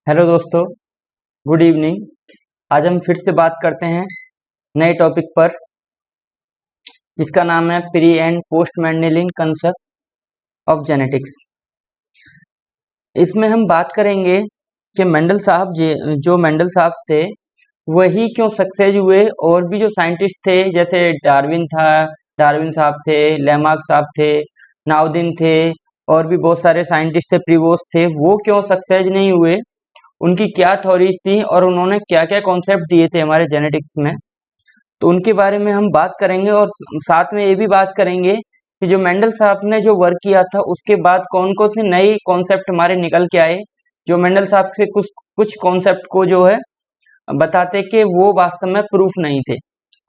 Hello दोस्तों, good evening. आज हम फिर से बात करते हैं नए टॉपिक पर, जिसका नाम है pre and post Mendelian concept of genetics. इसमें हम बात करेंगे कि मेंडल साहब जो मेंडल साहब थे वही क्यों सक्सेस हुए, और भी जो साइंटिस्ट थे जैसे डार्विन था, डार्विन साहब थे, लेमार्क साहब थे, नाउदिन थे, और भी बहुत सारे साइंटिस्ट थे, प्रीवोस्ट थे, वो क्यों सक्सेस नहीं हुए, उनकी क्या थ्योरीज थी और उन्होंने क्या क्या कॉन्सेप्ट दिए थे हमारे जेनेटिक्स में। तो उनके बारे में हम बात करेंगे, और साथ में ये भी बात करेंगे कि जो मेंडल साहब ने जो वर्क किया था उसके बाद कौन कौन से नए कॉन्सेप्ट हमारे निकल के आए, जो मेंडल साहब से कुछ कुछ कॉन्सेप्ट को जो है बताते कि वो वास्तव में प्रूफ नहीं थे।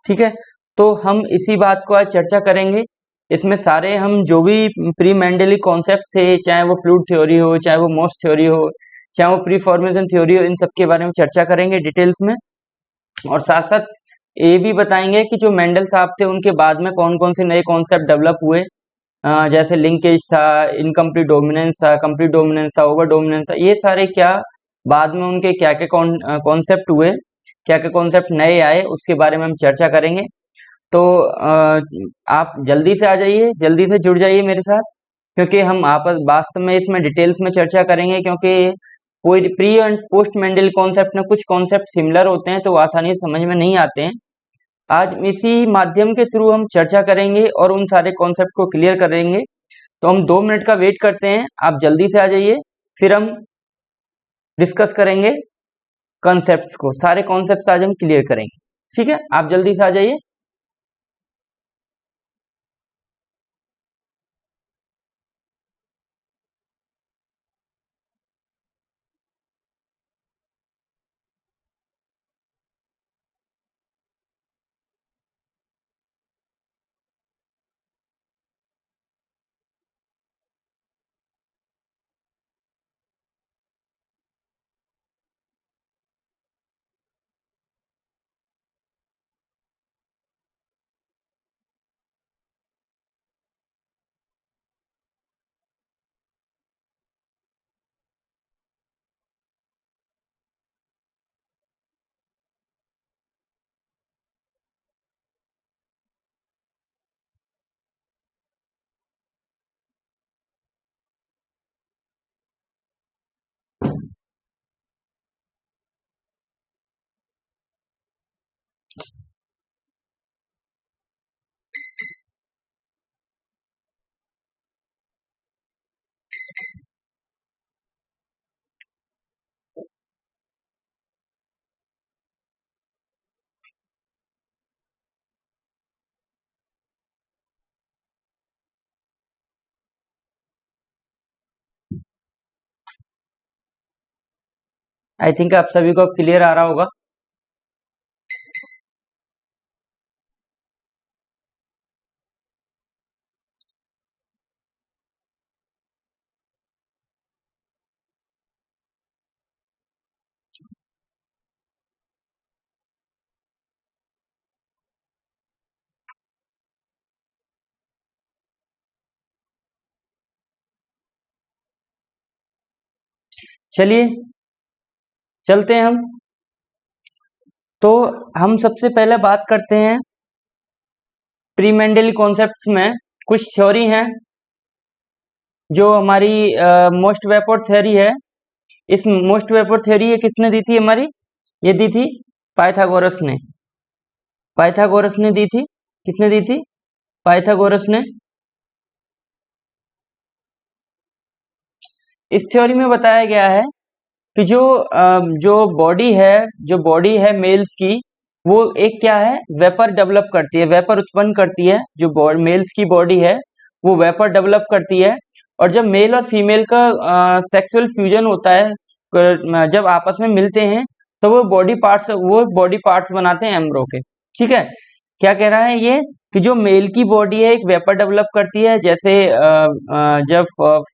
ठीक है, तो हम इसी बात को आज चर्चा करेंगे। इसमें सारे हम जो भी प्री मेंडली कॉन्सेप्ट थे, चाहे वो फ्लूइड थ्योरी हो, चाहे वो मोस्ट थ्योरी हो, चाहे वो प्री फॉर्मेशन थ्योरी हो, इन सब के बारे में चर्चा करेंगे डिटेल्स में। और साथ साथ ये भी बताएंगे कि जो मेंडल साहब थे उनके बाद में कौन कौन से नए कॉन्सेप्ट डेवलप हुए, जैसे लिंकेज था, इनकम्प्लीट डोमिनेंस था, कंप्लीट डोमिनेंस था, ओवर डोमिनेंस था, ये सारे क्या बाद में उनके क्या क्या कॉन्सेप्ट हुए, क्या क्या कॉन्सेप्ट नए आए, उसके बारे में हम चर्चा करेंगे। तो आप जल्दी से आ जाइए, जल्दी से जुड़ जाइए मेरे साथ, क्योंकि हम आपस वास्तव में इसमें डिटेल्स में चर्चा करेंगे, क्योंकि कोई pre and post Mendel concept में कुछ कॉन्सेप्ट सिमिलर होते हैं तो वो आसानी से समझ में नहीं आते हैं। आज इसी माध्यम के थ्रू हम चर्चा करेंगे और उन सारे कॉन्सेप्ट को क्लियर करेंगे। तो हम 2 मिनट का वेट करते हैं, आप जल्दी से आ जाइए, फिर हम डिस्कस करेंगे कॉन्सेप्ट्स को। सारे कॉन्सेप्ट्स आज हम क्लियर करेंगे। ठीक है, आप जल्दी से आ जाइए। आई थिंक आप सभी को अब क्लियर आ रहा होगा। चलिए चलते हैं हम। तो हम सबसे पहले बात करते हैं प्री मेंडल कॉन्सेप्ट्स में कुछ थ्योरी हैं जो हमारी मोस्ट वेपर थ्योरी है। इस मोस्ट वेपर थ्योरी ये किसने दी थी हमारी? ये दी थी पाइथागोरस ने। पाइथागोरस ने दी थी। किसने दी थी? पाइथागोरस ने। इस थ्योरी में बताया गया है कि जो बॉडी है मेल्स की, वो एक क्या है, वेपर डेवलप करती है, वेपर उत्पन्न करती है। जो मेल्स की बॉडी है वो वेपर डेवलप करती है, और जब मेल और फीमेल का सेक्सुअल फ्यूजन होता है, जब आपस में मिलते हैं, तो वो बॉडी पार्ट्स बनाते हैं एम्ब्रो के। ठीक है, क्या कह रहा है ये कि जो मेल की बॉडी है एक वेपर डेवलप करती है, जैसे जब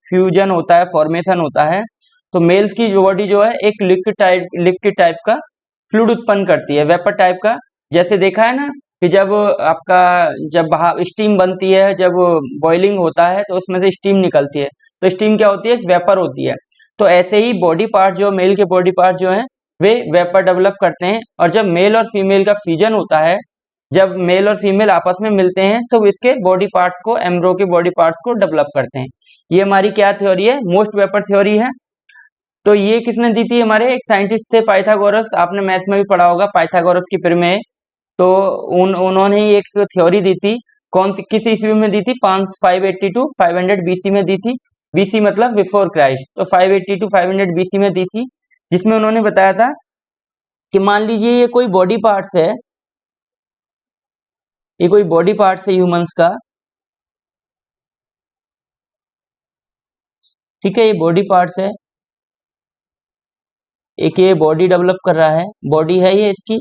फ्यूजन होता है, फॉर्मेशन होता है, तो मेल्स की बॉडी जो है एक लिक्विड टाइप का फ्लूइड उत्पन्न करती है, वेपर टाइप का। जैसे देखा है ना कि जब आपका जब स्टीम बनती है, जब बॉइलिंग होता है तो उसमें से स्टीम निकलती है, तो स्टीम क्या होती है, एक वेपर होती है। तो ऐसे ही बॉडी पार्ट जो मेल के बॉडी पार्ट जो हैं वे वेपर डेवलप करते हैं, और जब मेल और फीमेल का फ्यूजन होता है, जब मेल और फीमेल आपस में मिलते हैं तो इसके बॉडी पार्ट्स को, एम्ब्रो के बॉडी पार्ट्स को डेवलप करते हैं। ये हमारी क्या थ्योरी है, मोस्ट वेपर थ्योरी है। तो ये किसने दी थी, हमारे एक साइंटिस्ट थे पाइथागोरस, आपने मैथ में भी पढ़ा होगा पाइथागोरस की प्रमेय। तो उन्होंने ही एक थ्योरी दी थी, कौन सी, किस ईस्वी में दी थी, 582 बीसी में दी थी। बीसी मतलब बिफोर क्राइस्ट, तो 582 बीसी में दी थी, जिसमें उन्होंने बताया था कि मान लीजिए ये कोई बॉडी पार्ट्स है, ये कोई बॉडी पार्ट्स है ह्यूमंस का, ठीक है, ये बॉडी पार्ट्स है, एक ये बॉडी डेवलप कर रहा है, बॉडी है ये इसकी,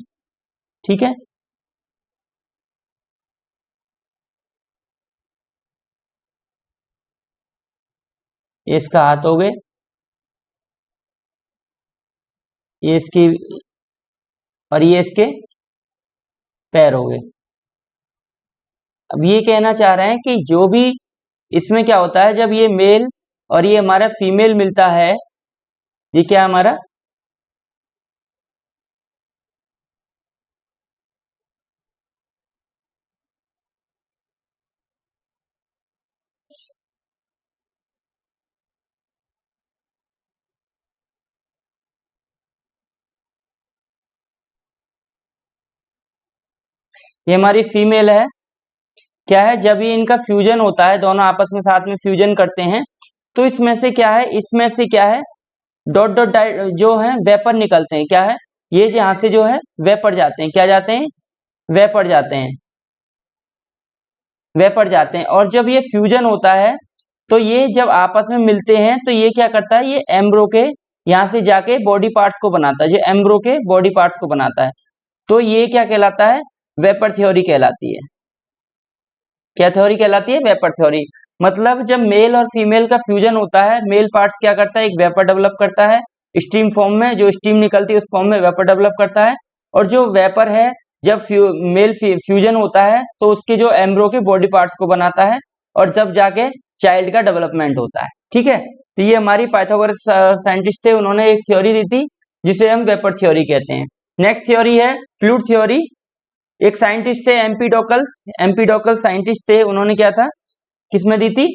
ठीक है। ये इसका हाथ हो गए, ये इसकी, और ये इसके पैर हो गए। अब ये कहना चाह रहे हैं कि जो भी इसमें क्या होता है, जब ये मेल और ये हमारा फीमेल मिलता है, ये क्या हमारा, ये हमारी फीमेल है, क्या है, जब ये इनका फ्यूजन होता है, दोनों आपस में साथ में फ्यूजन करते हैं, तो इसमें से क्या है, इसमें से क्या है, डॉट डॉट जो है वेपर निकलते हैं, क्या है, ये यहाँ से जो है वेपर जाते हैं, क्या जाते हैं, वेपर जाते हैं, वेपर जाते हैं। और जब ये फ्यूजन होता है, तो ये जब आपस में मिलते हैं तो ये क्या करता है, ये एम्ब्रो के यहाँ से जाके बॉडी पार्ट्स को बनाता है, जो एम्ब्रो के बॉडी पार्ट्स को बनाता है। तो ये क्या कहलाता है, वेपर थ्योरी कहलाती है। क्या थ्योरी कहलाती है, वेपर थ्योरी। मतलब जब मेल और फीमेल का फ्यूजन होता है, मेल पार्ट्स क्या करता है, एक वेपर डेवलप करता है स्टीम फॉर्म में, जो स्टीम निकलती है उस फॉर्म में वेपर डेवलप करता है। और जो वेपर है, जब मेल फ्यूजन होता है तो उसके जो एम्ब्रो के बॉडी पार्ट्स को बनाता है, और जब जाके चाइल्ड का डेवलपमेंट होता है, ठीक है। तो ये हमारी पाइथागोरस साइंटिस्ट थे, उन्होंने एक थ्योरी दी थी जिसे हम वेपर थ्योरी कहते हैं। नेक्स्ट थ्योरी है फ्लूइड थ्योरी। एक साइंटिस्ट थे एम्पीडोकल्स, एम्पीडोकल्स साइंटिस्ट थे, उन्होंने क्या था, किसमें दी थी,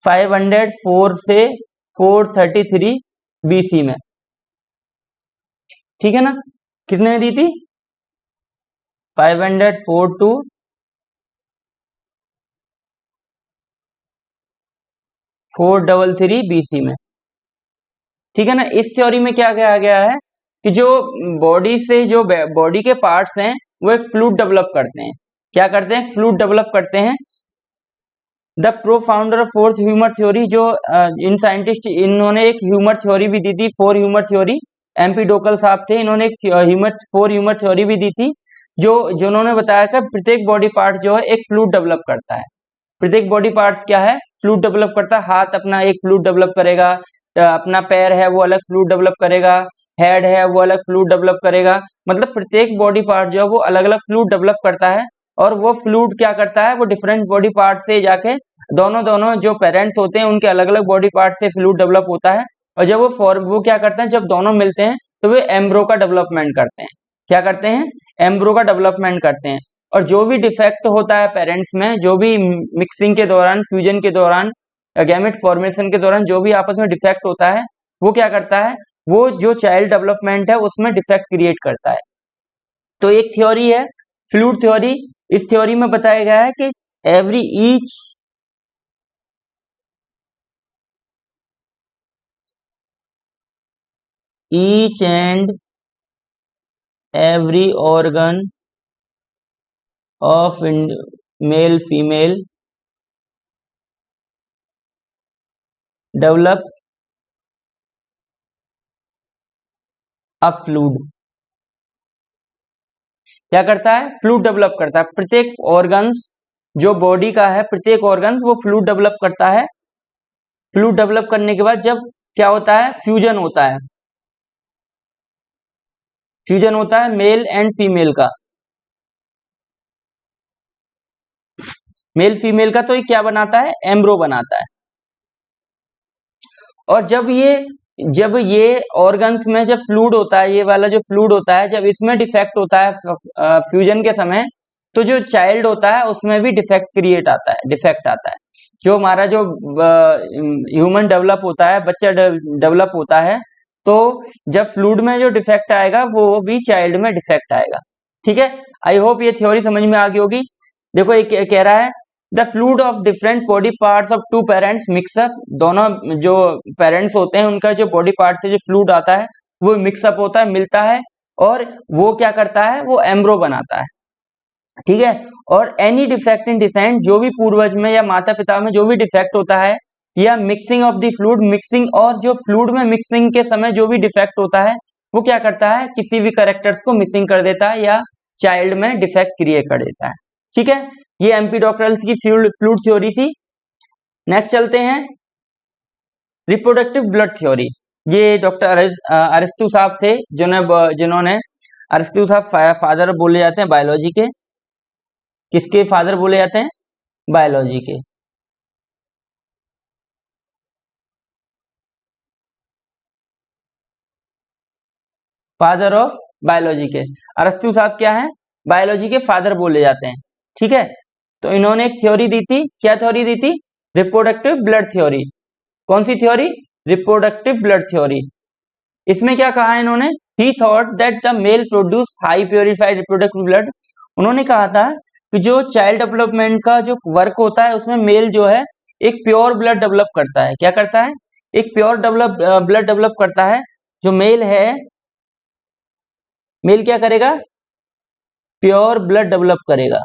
504 से 433 बीसी में, ठीक है ना, कितने में दी थी, 504 टू 433 बीसी में, ठीक है ना। इस थ्योरी में क्या कहा गया है कि जो बॉडी से, जो बॉडी के पार्ट्स हैं वो एक फ्लूइड डेवलप करते हैं, क्या करते हैं, फ्लूइड डेवलप करते हैं। The pro founder of fourth humour theory, जो इन साइंटिस्ट, इन्होंने एक ह्यूमर थ्योरी भी दी थी, फोर ह्यूमर थ्योरी, एम्पीडोकल साहब थे, इन्होंने एक फोर ह्यूमर थ्योरी भी दी थी, जो जो उन्होंने बताया कि प्रत्येक बॉडी पार्ट जो है एक फ्लूइड डेवलप करता है। प्रत्येक बॉडी पार्ट्स क्या है, फ्लूइड डेवलप करता है। हाथ अपना एक फ्लूइड डेवलप करेगा, अपना पैर है वो अलग फ्लूइड डेवलप करेगा, हेड है वो अलग फ्लूइड डेवलप करेगा। मतलब प्रत्येक बॉडी पार्ट जो है वो अलग अलग फ्लूइड डेवलप करता है। और वो फ्लूइड क्या करता है, वो डिफरेंट बॉडी पार्ट से जाके, दोनों दोनों जो पेरेंट्स होते हैं उनके अलग अलग बॉडी पार्ट से फ्लूइड डेवलप होता है। और जब वो क्या करते हैं, जब दोनों मिलते हैं तो वे एम्ब्रो का डेवलपमेंट करते हैं। क्या करते हैं, एम्ब्रो का डेवलपमेंट करते हैं। और जो भी डिफेक्ट होता है पेरेंट्स में, जो भी मिक्सिंग के दौरान, फ्यूजन के दौरान, गैमेट फॉर्मेशन के दौरान जो भी आपस में डिफेक्ट होता है, वो क्या करता है, वो जो चाइल्ड डेवलपमेंट है उसमें डिफेक्ट क्रिएट करता है। तो एक थ्योरी है फ्लूइड थ्योरी। इस थ्योरी में बताया गया है कि every each and every organ of male female develop a fluid, क्या करता है, फ्लूइड डेवलप करता है। प्रत्येक ऑर्गन्स जो बॉडी का है, प्रत्येक ऑर्गन्स वो फ्लूइड डेवलप करता है। फ्लूइड डेवलप करने के बाद जब क्या होता है, फ्यूजन होता है, फ्यूजन होता है मेल एंड फीमेल का, मेल फीमेल का, तो ये क्या बनाता है, एम्ब्रो बनाता है। और जब ये ऑर्गन्स में जब फ्लूइड होता है, ये वाला जो फ्लूइड होता है, जब इसमें डिफेक्ट होता है फ्यूजन के समय, तो जो चाइल्ड होता है उसमें भी डिफेक्ट आता है। जो हमारा जो ह्यूमन डेवलप होता है, बच्चा डेवलप होता है, तो जब फ्लूइड में जो डिफेक्ट आएगा वो भी चाइल्ड में डिफेक्ट आएगा। ठीक है, आई होप ये थ्योरी समझ में आ गई होगी। देखो ये कह रहा है the fluid of different body parts of two parents mix up, दोनों जो पेरेंट्स होते हैं उनका जो बॉडी पार्ट से जो फ्लूइड आता है वो मिक्सअप होता है, मिलता है, और वो क्या करता है, वो एम्ब्रो बनाता है। ठीक है, और एनी डिफेक्ट इन डिसेंट, जो भी पूर्वज में या माता पिता में जो भी डिफेक्ट होता है, या mixing of the fluid, mixing, और जो फ्लूइड में मिक्सिंग के समय जो भी डिफेक्ट होता है वो क्या करता है, किसी भी कैरेक्टर्स को मिसिंग कर देता है या चाइल्ड में डिफेक्ट क्रिएट कर देता है। ठीक है, ये एमपी डॉक्टरल्स की फ्लूइड थ्योरी थी। नेक्स्ट चलते हैं रिप्रोडक्टिव ब्लड थ्योरी। ये डॉक्टर अरिस्तु साहब थे जिन्होंने अरिस्तु साहब फादर बोले जाते हैं बायोलॉजी के। किसके फादर बोले जाते हैं, बायोलॉजी के। फादर ऑफ बायोलॉजी के अरिस्तु साहब क्या है, बायोलॉजी के फादर बोले जाते हैं। ठीक है, तो इन्होंने एक थ्योरी दी थी, क्या थ्योरी दी थी, रिप्रोडक्टिव ब्लड थ्योरी। कौन सी थ्योरी, रिप्रोडक्टिव ब्लड थ्योरी। इसमें क्या कहा है इन्होंने, ही thought that the male produce high purified reproductive blood. उन्होंने कहा था कि जो चाइल्ड डेवलपमेंट का जो वर्क होता है उसमें मेल जो है एक प्योर ब्लड डेवलप करता है। क्या करता है, एक प्योर ब्लड डेवलप करता है। जो मेल है, मेल क्या करेगा, प्योर ब्लड डेवलप करेगा।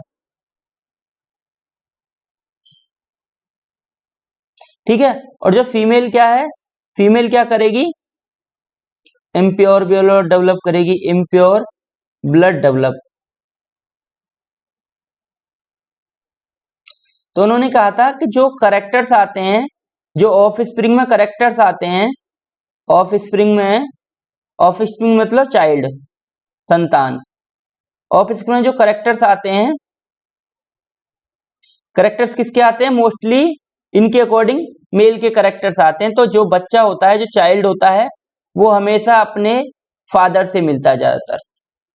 ठीक है, और जो फीमेल क्या है, फीमेल क्या करेगी, इम्प्योर ब्लड डेवलप करेगी, इम्प्योर ब्लड डेवलप। तो उन्होंने कहा था कि जो करेक्टर्स आते हैं, जो ऑफ स्प्रिंग में करेक्टर्स आते हैं, ऑफ स्प्रिंग में, ऑफ स्प्रिंग मतलब चाइल्ड, संतान, ऑफ स्प्रिंग में जो करेक्टर्स आते हैं, करेक्टर्स किसके आते हैं, मोस्टली इनके अकॉर्डिंग मेल के करेक्टर्स आते हैं। तो जो बच्चा होता है, जो चाइल्ड होता है, वो हमेशा अपने फादर से मिलता है, ज्यादातर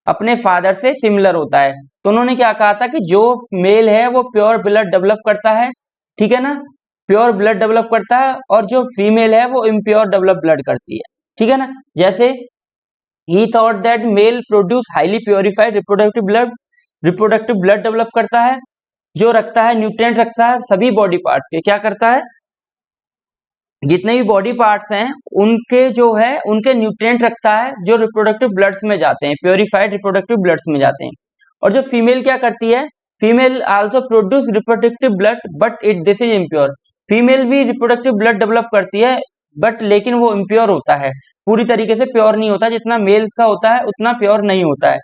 अपने फादर से सिमिलर होता है। तो उन्होंने क्या कहा था कि जो मेल है वो प्योर ब्लड डेवलप करता है, ठीक है ना, प्योर ब्लड डेवलप करता है, और जो फीमेल है वो इम्प्योर डेवलप ब्लड करती है। ठीक है ना, जैसे ही thought that male produce highly purified reproductive blood develop करता है, जो रखता है न्यूट्रिएंट, रखता है सभी बॉडी पार्ट्स के, क्या करता है, जितने भी बॉडी पार्ट्स हैं उनके जो है उनके न्यूट्रिएंट रखता है, जो रिप्रोडक्टिव ब्लड्स में जाते हैं, प्योरिफाइड रिप्रोडक्टिव ब्लड्स में जाते हैं। और जो फीमेल क्या करती है, female also produce reproductive blood but it this is impure. Female भी रिप्रोडक्टिव ब्लड डेवलप करती है, बट लेकिन वो इम्प्योर होता है, पूरी तरीके से प्योर नहीं होता, जितना मेल्स का होता है उतना प्योर नहीं होता है।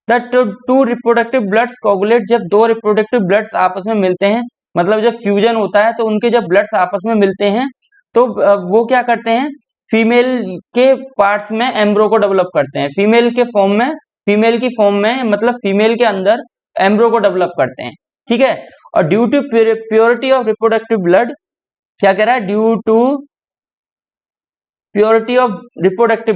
The two reproductive bloods coagulate, जब दो रिप्रोडक्टिव ब्लड्स आपस में मिलते हैं, मतलब जब फ्यूजन होता है तो उनके जब ब्लड्स आपस में मिलते हैं, तो वो क्या करते हैं, फीमेल के पार्ट्स में एम्ब्रो को डेवलप करते हैं, फीमेल के फॉर्म में, फीमेल की फॉर्म में, मतलब फीमेल के अंदर एम्ब्रो को डेवलप करते हैं। ठीक है, और due to purity of reproductive blood, क्या कह रहा है, due to purity of reproductive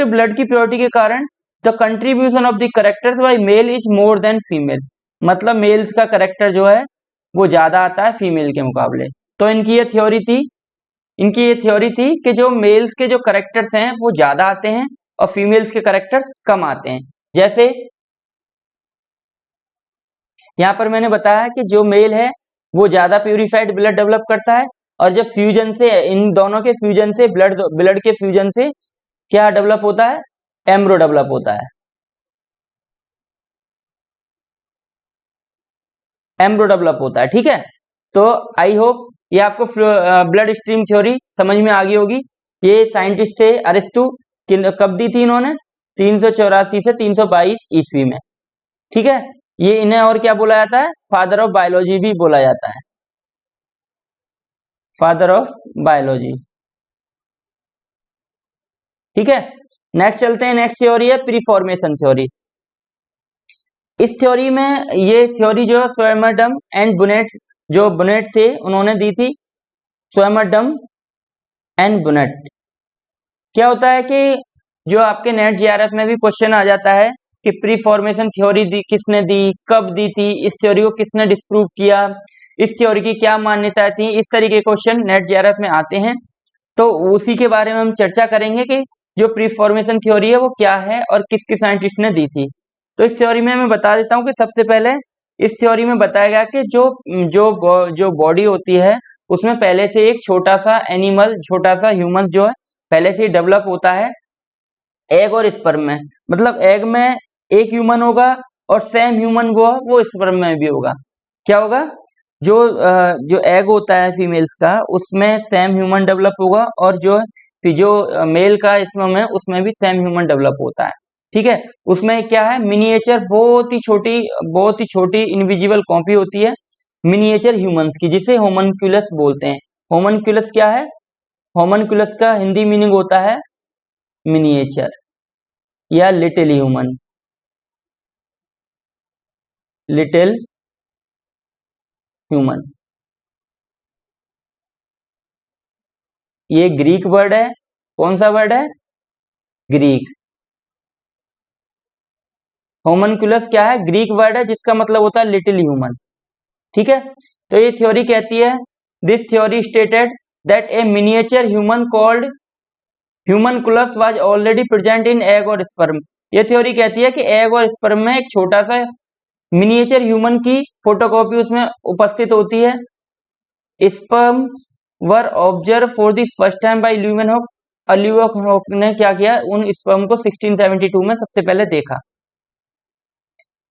blood की प्योरिटी के कारण the contribution of the characters by male is more than female, मतलब मेल्स का करेक्टर जो है वो ज्यादा आता है फीमेल के मुकाबले। तो इनकी ये थ्योरी थी कि जो मेल्स के जो करेक्टर्स हैं वो ज्यादा आते हैं और फीमेल्स के करेक्टर्स कम आते हैं। जैसे यहाँ पर मैंने बताया कि जो मेल है वो ज्यादा प्यूरिफाइड ब्लड डेवलप करता है, और जब फ्यूजन से, इन दोनों के फ्यूजन से, ब्लड के फ्यूजन से क्या डेवलप होता है, एम्ब्रो डेवलप होता है, एम्ब्रो डेवलप होता है। ठीक है, तो आई होप ये आपको ब्लड स्ट्रीम थ्योरी समझ में आ गई होगी। ये साइंटिस्ट थे अरिस्तु, कब दी थी इन्होंने, 384 से 322 ईस्वी में। ठीक है, ये इन्हें और क्या बोला जाता है, फादर ऑफ बायोलॉजी भी बोला जाता है, फादर ऑफ बायोलॉजी। ठीक है, नेक्स्ट चलते हैं, नेक्स्ट थ्योरी है प्रीफॉर्मेशन थ्योरी। इस थ्योरी में ये थ्योरी जो स्वेमरडम एंड बुनेट, जो बुनेट थे उन्होंने दी थी, स्वेमरडम एंड बुनेट। क्या होता है कि जो आपके नेट जीआरएफ में भी क्वेश्चन आ जाता है कि प्री फॉर्मेशन थ्योरी दी किसने दी, कब दी थी, इस थ्योरी को किसने डिस्प्रूव किया, इस थ्योरी की क्या मान्यताएं थी, इस तरीके के क्वेश्चन नेट जीआरएफ में आते हैं। तो उसी के बारे में हम चर्चा करेंगे कि जो प्री फॉर्मेशन थ्योरी है वो क्या है और किस किस साइंटिस्ट ने दी थी। तो इस थ्योरी में मैं बता देता हूँ कि सबसे पहले इस थ्योरी में बताया गया कि जो बॉडी होती है उसमें पहले से एक छोटा सा एनिमल, छोटा सा ह्यूमन जो है पहले से ही डेवलप होता है एग और स्पर्म में। मतलब एग में एक ह्यूमन होगा और सेम ह्यूमन वो स्पर्म में भी होगा। क्या होगा, जो एग होता है फीमेल्स का उसमें सेम ह्यूमन डेवलप होगा और जो मेल का स्पर्म है उसमें भी सेम ह्यूमन डेवलप होता है। ठीक है, उसमें क्या है, मिनिएचर बहुत ही छोटी इनविजिबल कॉपी होती है मिनिएचर ह्यूमंस की, जिसे होमनक्यूलस बोलते हैं। होमनक्यूलस क्या है, होमनक्यूलस का हिंदी मीनिंग होता है मिनिएचर या लिटिल ह्यूमन, लिटिल ह्यूमन। ये ग्रीक वर्ड है, कौन सा वर्ड है, ग्रीक। होमनक्यूलस क्या है, ग्रीक वर्ड है जिसका मतलब होता है लिटिल ह्यूमन। ठीक है, तो ये थ्योरी कहती है, this theory stated that a miniature human called homunculus was already present in egg और स्पर्म। ये थ्योरी कहती है कि एग और स्पर्म में एक छोटा सा मिनिएचर ह्यूमन की फोटोकॉपी उसमें उपस्थित होती है। Sperms were observed for the first time by Leeuwenhoek. Leeuwenhoek ने क्या किया, उन स्पर्म को 1672 में सबसे पहले देखा।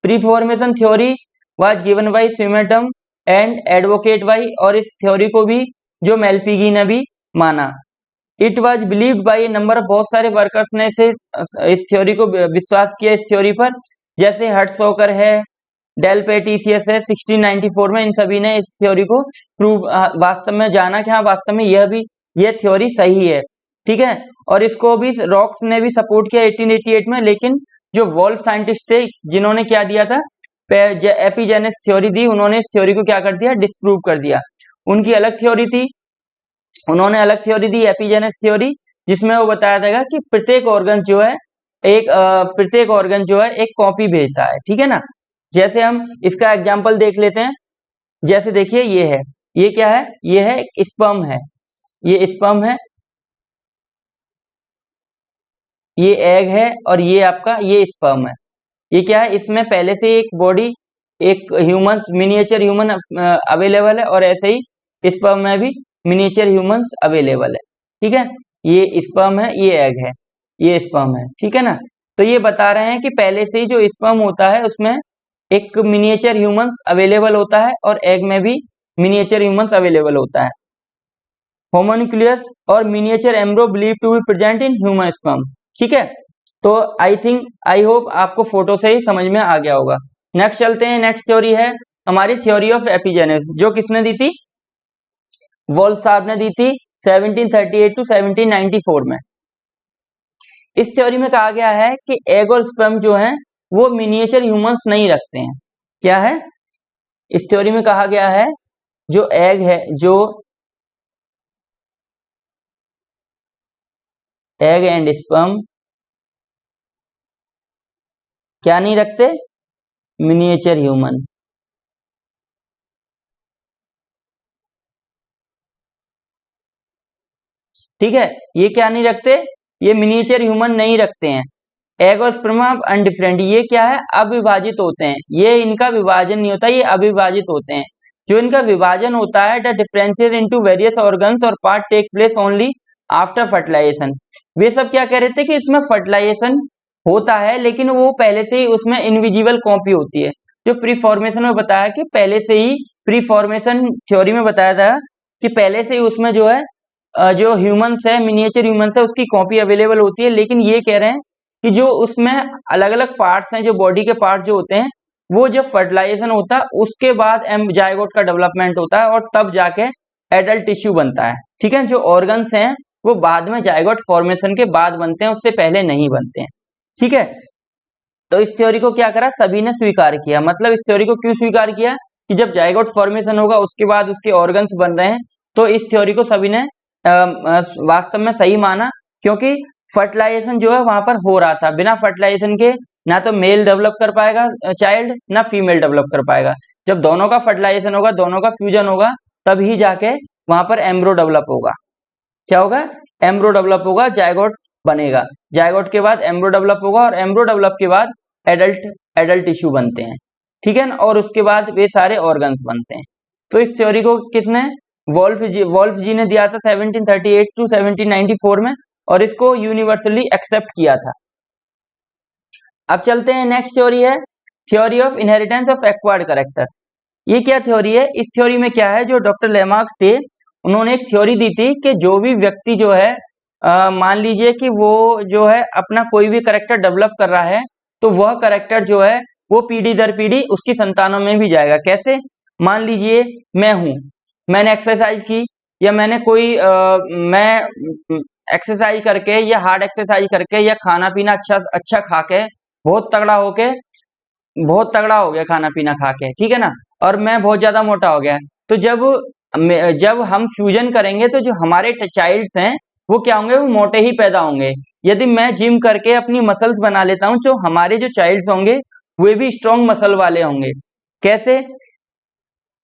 Preformation theory was given by Swammerdam and advocated by, और इस थ्योरी को भी जो मेलपिगी ने भी माना। It was believed by a number, बहुत सारे वर्कर्स ने इस थ्योरी को विश्वास किया इस थ्योरी पर, जैसे हर्ट्सहोकर है, डेलपेटिसियस है 1694 में। इन सभी ने इस थ्योरी को प्रूव वास्तव में जाना कि हाँ वास्तव में यह थ्योरी सही है। ठीक है, और इसको भी रॉक्स ने भी सपोर्ट किया 1888 में। लेकिन जो वोल्फ साइंटिस्ट थे जिन्होंने क्या दिया था, एपिजेनेस थ्योरी दी, उन्होंने इस थ्योरी को क्या कर दिया, डिस्प्रूव कर दिया। उनकी अलग थ्योरी थी, उन्होंने अलग थ्योरी दी एपिजेनेस थ्योरी, जिसमें वो बताया था कि प्रत्येक ऑर्गन जो है एक कॉपी भेजता है। ठीक है ना, जैसे हम इसका एग्जांपल देख लेते हैं। जैसे देखिए ये है, ये क्या है, ये है स्पर्म है, ये स्पर्म है, ये एग है और ये आपका ये स्पर्म है। ये क्या है, इसमें पहले से एक बॉडी, एक ह्यूमन, मिनिएचर ह्यूमन अवेलेबल है और ऐसे ही स्पर्म में भी मिनिएचर ह्यूमंस अवेलेबल है। ठीक है, ये स्पर्म है, ये एग है, ये स्पर्म है। ठीक है ना, तो ये बता रहे हैं कि पहले से ही जो स्पर्म होता है उसमें एक मिनिएचर ह्यूमंस अवेलेबल होता है और एग में भी मिनिएचर ह्यूमंस अवेलेबल होता है। होमोन्यूक्लियस और miniature embryo believe to be present in human sperm. ठीक है, तो आई होप आपको फोटो से ही समझ में आ गया होगा। नेक्स्ट चलते हैं, नेक्स्ट थ्योरी है हमारी थ्योरी ऑफ एपिजेनेस, जो किसने दी थी, वोल्फ साहब ने दी थी 1738 टू 1794 में। इस थ्योरी में कहा गया है कि एग और स्पर्म जो हैं वो मिनिएचर ह्यूमंस नहीं रखते हैं। क्या है, इस थ्योरी में कहा गया है जो एग है, जो एग एंड स्पर्म क्या नहीं रखते, मिनिएचर ह्यूमन। ठीक है, ये क्या नहीं रखते, ये मिनिएचर ह्यूमन नहीं रखते हैं। एग और स्पर्म अनडिफरेंट, ये क्या है, अविभाजित होते हैं, ये इनका विभाजन नहीं होता, ये अविभाजित होते हैं। जो इनका विभाजन होता है, they differentiate into various organs और part take place only after fertilization. वे सब क्या कह रहे थे कि इसमें फर्टिलाइजेशन होता है लेकिन वो पहले से ही उसमें इनविजिबल कॉपी होती है। जो प्री फॉर्मेशन में बताया कि पहले से ही, प्री फॉर्मेशन थ्योरी में बताया था कि पहले से ही उसमें जो है जो ह्यूमंस है, मिनिएचर ह्यूमंस है, उसकी कॉपी अवेलेबल होती है। लेकिन ये कह रहे हैं कि जो उसमें अलग अलग पार्ट्स हैं, जो बॉडी के पार्ट जो होते हैं, वो जब फर्टिलाइजेशन होता है उसके बाद जाइगोट का डेवलपमेंट होता है और तब जाके एडल्ट टिश्यू बनता है। ठीक है, जो ऑर्गन्स हैं वो बाद में जाइगोट फॉर्मेशन के बाद बनते हैं, उससे पहले नहीं बनते हैं। ठीक है, तो इस थ्योरी को क्या करा, सभी ने स्वीकार किया। मतलब इस थ्योरी को क्यों स्वीकार किया कि जब जाइगोट फॉर्मेशन होगा उसके बाद उसके ऑर्गन्स बन रहे हैं, तो इस थ्योरी को सभी ने वास्तव में सही माना, क्योंकि फर्टिलाइजेशन जो है वहां पर हो रहा था। बिना फर्टिलाइजेशन के ना तो मेल डेवलप कर पाएगा चाइल्ड, ना फीमेल डेवलप कर पाएगा। जब दोनों का फर्टिलाइजेशन होगा, दोनों का फ्यूजन होगा, तभी जाके वहां पर एम्ब्रो डेवलप होगा। क्या होगा, एम्ब्रो डेवलप होगा, जायगोट बनेगा। जायगोट के बाद एम्ब्रो डेवलप होगा, और एम्ब्रो डेवलप के बाद एडल्ट एडल्ट टिश्यू बनते हैं, ठीक है ना। और उसके बाद वे सारे ऑर्गन्स बनते हैं। तो इस थ्योरी को किसने, वोल्फ जी ने दिया था 1738 टू 1794 में, और इसको यूनिवर्सली एक्सेप्ट किया था। अब चलते हैं, नेक्स्ट थ्योरी है theory of inheritance of acquired character. ये क्या थ्योरी है, इस थ्योरी में क्या है, जो डॉक्टर लेमार्क्स थे उन्होंने एक थ्योरी दी थी कि जो भी व्यक्ति जो है मान लीजिए कि वो जो है अपना कोई भी कैरेक्टर डेवलप कर रहा है, तो वह कैरेक्टर जो है वो पीढ़ी दर पीढ़ी उसकी संतानों में भी जाएगा। कैसे, मान लीजिए मैं हूं, मैंने एक्सरसाइज की, या मैंने कोई मैं एक्सरसाइज करके या हार्ड एक्सरसाइज करके या खाना पीना अच्छा अच्छा खा के बहुत तगड़ा होके, बहुत तगड़ा हो गया खाना पीना खा के, ठीक है ना, और मैं बहुत ज्यादा मोटा हो गया। तो जब हम फ्यूजन करेंगे तो जो हमारे चाइल्ड्स हैं वो क्या होंगे, वो मोटे ही पैदा होंगे। यदि मैं जिम करके अपनी मसल्स बना लेता हूं, तो हमारे जो चाइल्ड्स होंगे वे भी स्ट्रॉन्ग मसल वाले होंगे। कैसे,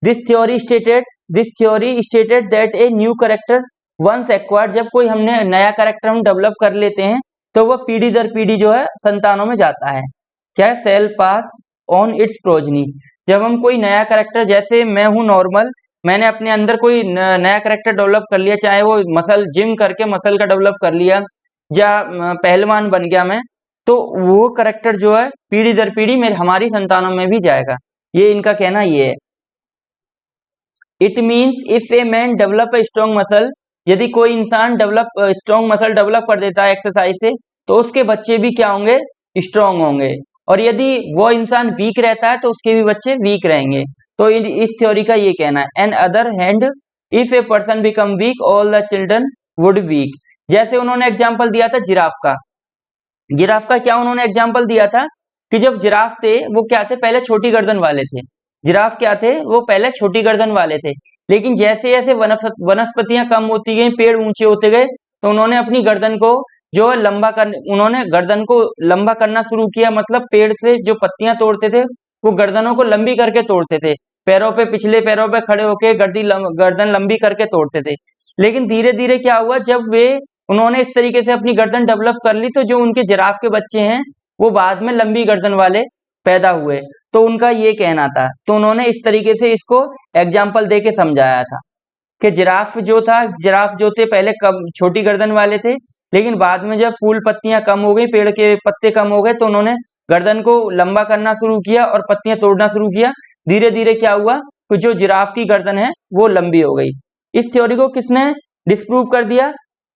this theory stated that a new character once acquired, जब कोई हमने नया कैरेक्टर हम डेवलप कर लेते हैं, तो वह पीढ़ी दर पीढ़ी जो है संतानों में जाता है। क्या, cell pass on its progeny. जब हम कोई नया कैरेक्टर, जैसे मैं हूं नॉर्मल, मैंने अपने अंदर कोई नया कैरेक्टर डेवलप कर लिया, चाहे वो मसल जिम करके मसल का डेवलप कर लिया, या पहलवान बन गया मैं, तो वो कैरेक्टर जो है पीढ़ी दर पीढ़ी मेरे हमारी संतानों में भी जाएगा। ये इनका कहना ये है। It means if a man develop a strong muscle, यदि कोई इंसान डेवलप स्ट्रॉन्ग मसल डेवलप कर देता है एक्सरसाइज से, तो उसके बच्चे भी क्या होंगे, स्ट्रॉन्ग होंगे। और यदि वो इंसान वीक रहता है तो उसके भी बच्चे वीक रहेंगे। तो इस थ्योरी का ये कहना है। And other hand, if a person become weak all the children would weak. जैसे उन्होंने एग्जाम्पल दिया था जिराफ का। जिराफ का क्या उन्होंने एग्जाम्पल दिया था कि जब जिराफ थे वो क्या थे, पहले छोटी गर्दन वाले थे। जिराफ क्या थे, वो पहले छोटी गर्दन वाले थे, लेकिन जैसे जैसे वनस्पतियां कम होती गई, पेड़ ऊंचे होते गए, तो उन्होंने अपनी गर्दन को जो है उन्होंने गर्दन को लंबा करना शुरू किया। मतलब पेड़ से जो पत्तियां तोड़ते थे वो गर्दनों को लंबी करके तोड़ते थे, पैरों पे, पिछले पैरों पे खड़े होके गर्दन लंबी करके तोड़ते थे। लेकिन धीरे धीरे क्या हुआ, जब वे उन्होंने इस तरीके से अपनी गर्दन डेवलप कर ली, तो जो उनके जिराफ के बच्चे हैं वो बाद में लंबी गर्दन वाले पैदा हुए। तो उनका ये कहना था, तो उन्होंने इस तरीके से इसको एग्जाम्पल दे के समझाया था कि जिराफ जो थे पहले कम छोटी गर्दन वाले थे, लेकिन बाद में जब फूल पत्तियां कम हो गई, पेड़ के पत्ते कम हो गए, तो उन्होंने गर्दन को लंबा करना शुरू किया और पत्तियां तोड़ना शुरू किया। धीरे धीरे क्या हुआ कि जो जिराफ की गर्दन है वो लंबी हो गई। इस थ्योरी को किसने डिस्प्रूव कर दिया,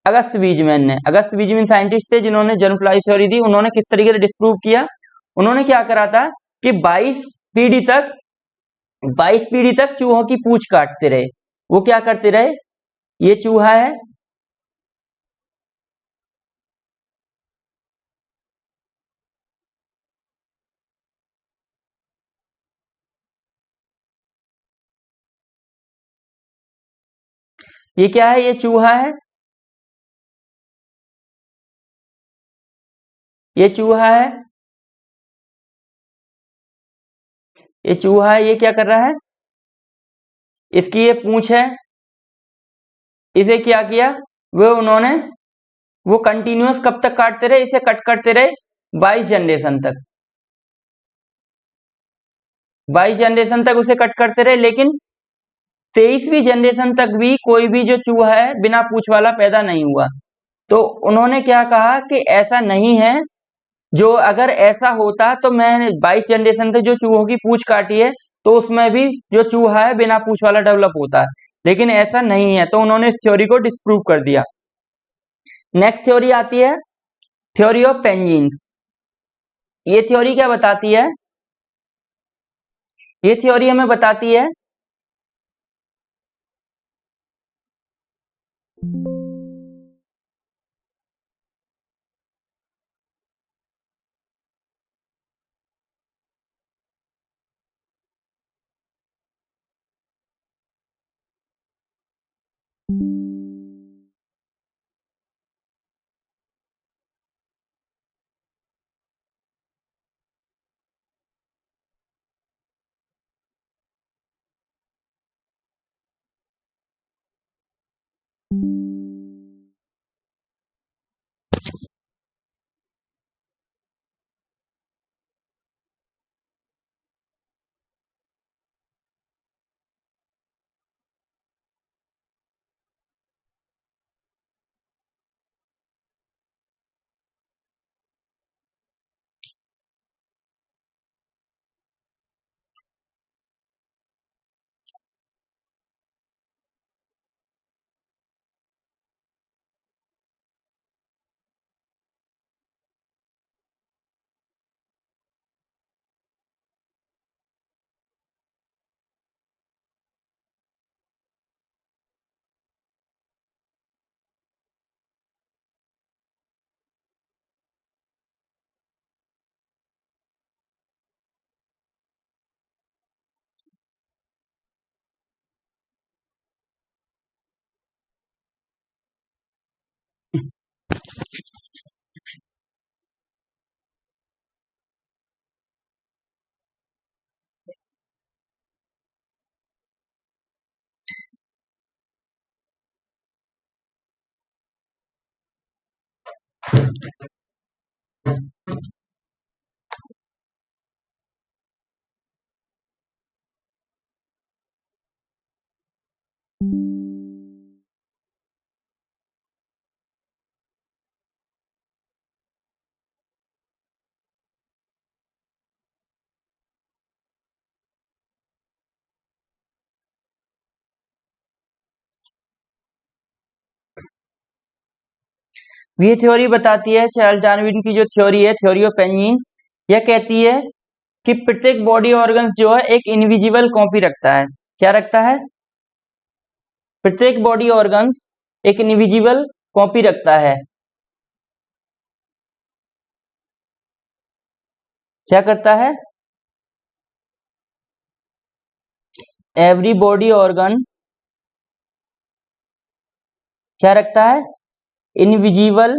अगस्त वीजमैन ने। अगस्त वीजमैन साइंटिस्ट थे जिन्होंने जर्म फ्लाई थ्योरी दी। उन्होंने किस तरीके से डिस्प्रूव किया, उन्होंने क्या करा था कि 22 पीढ़ी तक चूहों की पूंछ काटते रहे। वो क्या करते रहे, ये चूहा है, ये क्या है, ये चूहा है, ये चूहा है, ये चूहा है, ये क्या कर रहा है, इसकी ये पूंछ है। इसे क्या किया, वो उन्होंने वो कंटिन्यूअस कब तक काटते रहे, इसे कट करते रहे 22 जनरेशन तक। 22 जनरेशन तक उसे कट करते रहे, लेकिन 23वीं जनरेशन तक भी कोई भी जो चूहा है बिना पूंछ वाला पैदा नहीं हुआ। तो उन्होंने क्या कहा कि ऐसा नहीं है, जो अगर ऐसा होता तो मैं 22 जनरेशन तक जो चूहों की पूंछ काटी है, तो उसमें भी जो चूहा है बिना पूंछ वाला डेवलप होता है, लेकिन ऐसा नहीं है। तो उन्होंने इस थ्योरी को डिस्प्रूव कर दिया। नेक्स्ट थ्योरी आती है थ्योरी ऑफ पेंजिन्स। ये थ्योरी क्या बताती है, ये थ्योरी हमें बताती है ये थ्योरी बताती है, चार्ल्स डार्विन की जो थ्योरी है, थ्योरी ऑफ एंजिन्स, यह कहती है कि प्रत्येक बॉडी ऑर्गन जो है एक इनविजिबल कॉपी रखता है। क्या रखता है? प्रत्येक बॉडी ऑर्गन्स एक इनविजिबल कॉपी रखता है। क्या करता है? एवरी बॉडी ऑर्गन क्या रखता है? Invisible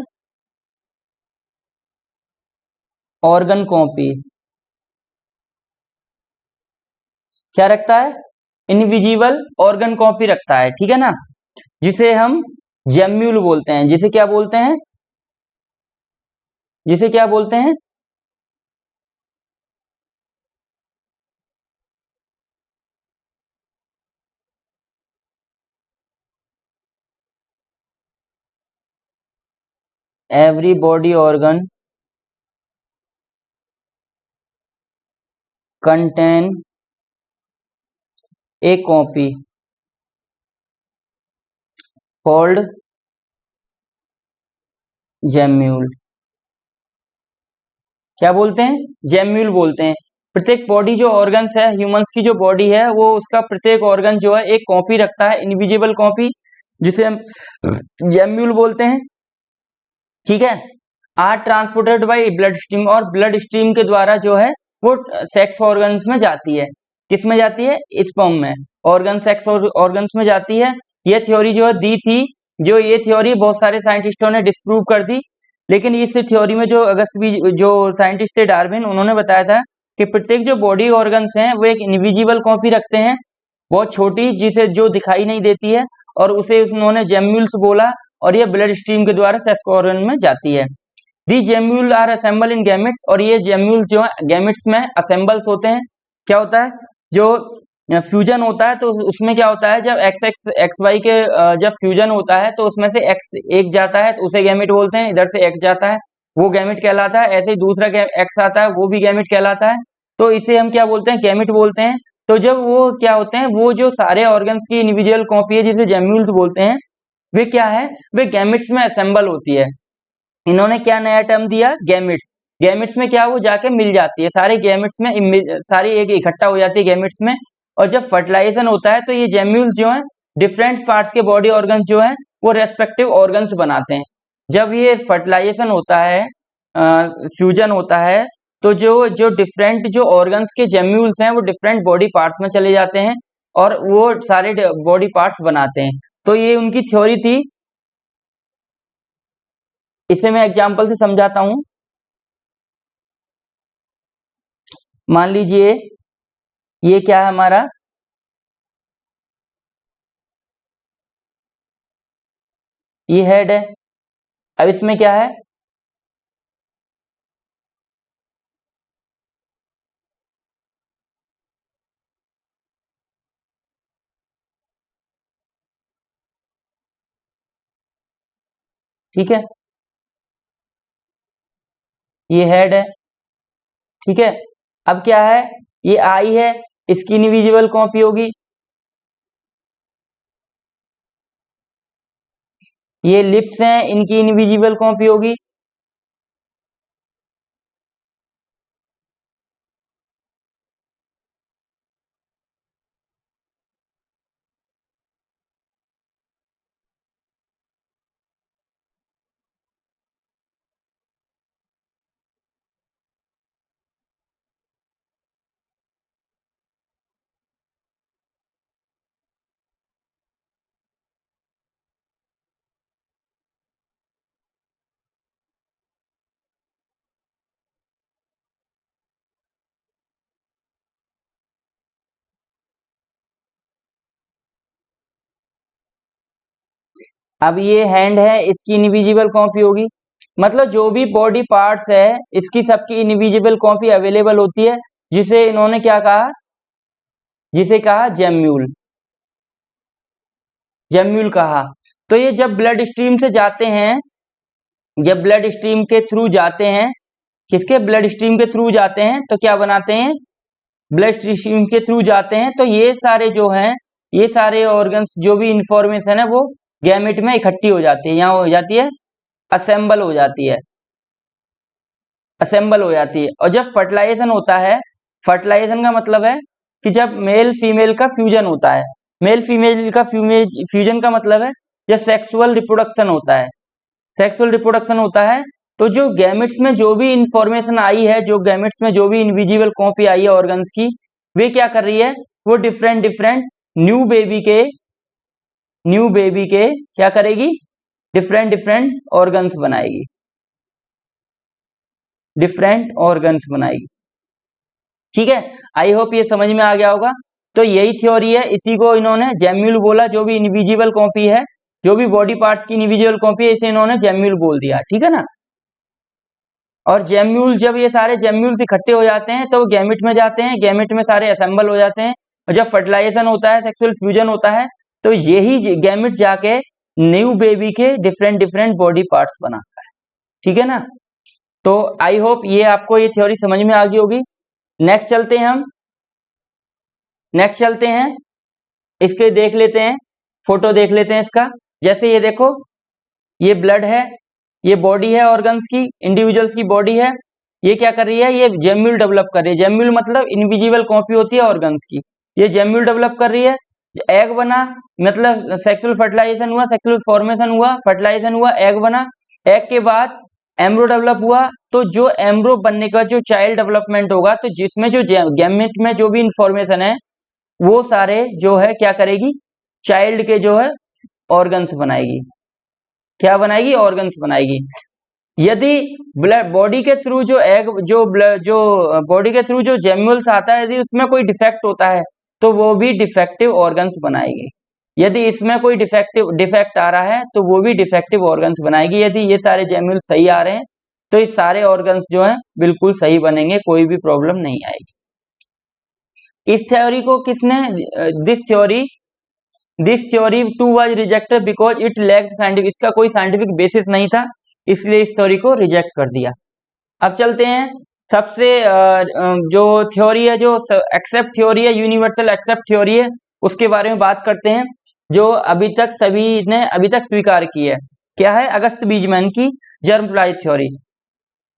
organ copy. क्या रखता है? इनविजिबल ऑर्गन कॉपी रखता है, ठीक है ना, जिसे हम जेम्यूल बोलते हैं। जिसे क्या बोलते हैं? जिसे क्या बोलते हैं? Every body organ contain a copy called gemmule. क्या बोलते हैं? जेम्यूल बोलते हैं। प्रत्येक बॉडी जो ऑर्गन्स है, ह्यूमंस की जो बॉडी है, वो उसका प्रत्येक ऑर्गन जो है एक कॉपी रखता है, इनविजिबल कॉपी, जिसे हम जेम्यूल बोलते हैं, ठीक है। Are transported by blood stream, और ब्लड स्ट्रीम के द्वारा जो है वो सेक्स ऑर्गन्स में जाती है। किस में जाती है? स्पर्म में। ऑर्गन सेक्स ऑर्गन्स में जाती है। ये थ्योरी जो है दी थी, जो ये थ्योरी बहुत सारे साइंटिस्टों ने डिस्प्रूव कर दी, लेकिन इस थ्योरी में जो अगस्ती जो साइंटिस्ट थे डार्विन, उन्होंने बताया था कि प्रत्येक जो बॉडी ऑर्गन्स हैं वो एक इनविजिबल कॉपी रखते हैं, बहुत छोटी, जिसे जो दिखाई नहीं देती है, और उसे उन्होंने जेम्यूल्स बोला, और ये ब्लड स्ट्रीम के द्वारा सेक्स ऑर्गन में जाती है। The gemmules are assembled in gametes, और ये जेम्यूल जो है गैमेट्स में असेंबल्स होते हैं। क्या होता है? जो फ्यूजन होता है तो उसमें क्या होता है, जब एक्स एक्स एक्स वाई के जब फ्यूजन होता है तो उसमें से एक्स एक जाता है तो उसे गैमेट बोलते हैं, इधर से एक्स जाता है वो गैमेट कहलाता है, ऐसे ही दूसरा एक्स आता है वो भी गैमेट कहलाता है, तो इसे हम क्या बोलते हैं? गैमेट बोलते हैं। तो जब वो क्या होते हैं, वो जो सारे ऑर्गन्स की इंडिविजुअल कॉपी है जिसे जेम्यूल्स बोलते हैं, वे क्या है? वे गैमेट्स में असेंबल होती है। इन्होंने क्या नया टर्म दिया? गैमेट्स। गैमेट्स में क्या, वो जाके मिल जाती है, सारे गैमेट्स में सारी एक इकट्ठा हो जाती है गैमेट्स में। और जब फर्टिलाइजेशन होता है तो ये जेम्यूल्स जो है डिफरेंट पार्ट्स के बॉडी ऑर्गन्स जो है वो रेस्पेक्टिव ऑर्गन्स बनाते हैं। जब ये फर्टिलाइजेशन होता है, फ्यूजन होता है, तो जो जो डिफरेंट जो ऑर्गन्स के जेम्यूल्स हैं वो डिफरेंट बॉडी पार्ट्स में चले जाते हैं और वो सारे बॉडी पार्ट्स बनाते हैं। तो ये उनकी थ्योरी थी। इसे मैं एग्जांपल से समझाता हूं। मान लीजिए ये क्या है हमारा? ये हेड है। अब इसमें क्या है? ठीक है, ये हेड है, ठीक है। अब क्या है? ये आई है, इसकी इनविजिबल कॉपी होगी। ये लिप्स हैं, इनकी इनविजिबल कॉपी होगी। अब ये हैंड है, इसकी इनविजिबल कॉपी होगी। मतलब जो भी बॉडी पार्ट्स है इसकी सबकी इनविजिबल कॉपी अवेलेबल होती है, जिसे इन्होंने क्या कहा, जिसे कहा जेम्यूल, जेम्यूल कहा। तो ये जब ब्लड स्ट्रीम से जाते हैं, जब ब्लड स्ट्रीम के थ्रू जाते हैं, किसके ब्लड स्ट्रीम के थ्रू जाते हैं, तो क्या बनाते हैं, ब्लड स्ट्रीम के थ्रू जाते हैं, तो ये सारे जो हैं, ये सारे ऑर्गन्स जो भी इंफॉर्मेशन है वो गैमेट में इकट्ठी हो जाती है, यहाँ हो जाती है, असेंबल हो जाती है, असेंबल हो जाती है। और जब फर्टिलाइजेशन होता है, फर्टिलाइजेशन का मतलब है कि जब मेल फीमेल का फ्यूजन होता है, मेल फीमेल का फ्यूजन का मतलब है जब सेक्सुअल रिप्रोडक्शन होता है, सेक्सुअल रिप्रोडक्शन होता है, तो जो गैमेट्स में जो भी इंफॉर्मेशन आई है, जो गैमेट्स में जो भी इनविजिबल कॉपी आई है ऑर्गन्स की, वे क्या कर रही है, वो डिफरेंट डिफरेंट न्यू बेबी के क्या करेगी, डिफरेंट डिफरेंट ऑर्गन्स बनाएगी, डिफरेंट ऑर्गन्स बनाएगी। ठीक है, आई होप ये समझ में आ गया होगा। तो यही थ्योरी है, इसी को इन्होंने जेम्यूल बोला, जो भी इनविजिबल कॉपी है, जो भी बॉडी पार्ट्स की इनविजिबल कॉपी है, इसे इन्होंने जेम्यूल बोल दिया। ठीक है ना। और जेम्यूल, जब ये सारे जेम्यूल्स इकट्ठे हो जाते हैं तो वो गैमेट में जाते हैं, गैमेट में सारे असेंबल हो जाते हैं, और जब फर्टिलाइजेशन होता है, सेक्सुअल फ्यूजन होता है, तो यही गैमेट जाके न्यू बेबी के डिफरेंट डिफरेंट बॉडी पार्ट्स बनाता है। ठीक है ना। तो आई होप ये आपको ये थ्योरी समझ में आ गई होगी। नेक्स्ट चलते हैं हम, नेक्स्ट चलते हैं, इसके देख लेते हैं, फोटो देख लेते हैं इसका। जैसे ये देखो, ये ब्लड है, ये बॉडी है ऑर्गन्स की, इंडिविजुअल्स की बॉडी है, ये क्या कर रही है, ये जेम्यूल डेवलप कर रही है। जेम्यूल मतलब इनविजिबल कॉपी होती है ऑर्गन्स की, ये जेम्यूल डेवलप कर रही है। एग बना, मतलब सेक्सुअल फर्टिलाइजेशन हुआ, सेक्सुअल फॉर्मेशन हुआ, फर्टिलाइजेशन हुआ, एग बना, एग के बाद एम्ब्रो डेवलप हुआ। तो जो एम्ब्रो बनने का जो चाइल्ड डेवलपमेंट होगा, तो जिसमें जो गैमेट में जो भी इंफॉर्मेशन है, वो सारे जो है क्या करेगी, चाइल्ड के जो है ऑर्गन्स बनाएगी। क्या बनाएगी, ऑर्गन्स बनाएगी। यदि ब्लड बॉडी के थ्रू जो एग जो ब्लड जो बॉडी के थ्रू जो जेम्यूल्स आता है, यदि उसमें कोई डिफेक्ट होता है, तो वो भी डिफेक्टिव ऑर्गन्स बनाएगी। यदि इसमें कोई डिफेक्ट आ रहा है, तो वो भी डिफेक्टिव ऑर्गन्स बनाएगी। यदि ये सारे जेम्यूल्स सही आ रहे हैं, तो ये सारे ऑर्गन्स जो हैं बिल्कुल सही बनेंगे, कोई भी प्रॉब्लम नहीं आएगी। इस थ्योरी को किसने, this theory too was rejected because it lacked scientific, इसका कोई साइंटिफिक बेसिस नहीं था, इसलिए इस थ्योरी को रिजेक्ट कर दिया। अब चलते हैं सबसे जो थ्योरी है, जो एक्सेप्ट थ्योरी है, यूनिवर्सल एक्सेप्ट थ्योरी है, उसके बारे में बात करते हैं, जो अभी तक सभी ने अभी तक स्वीकार की है। क्या है, अगस्त बीजमैन की जर्मप्लाज्म थ्योरी।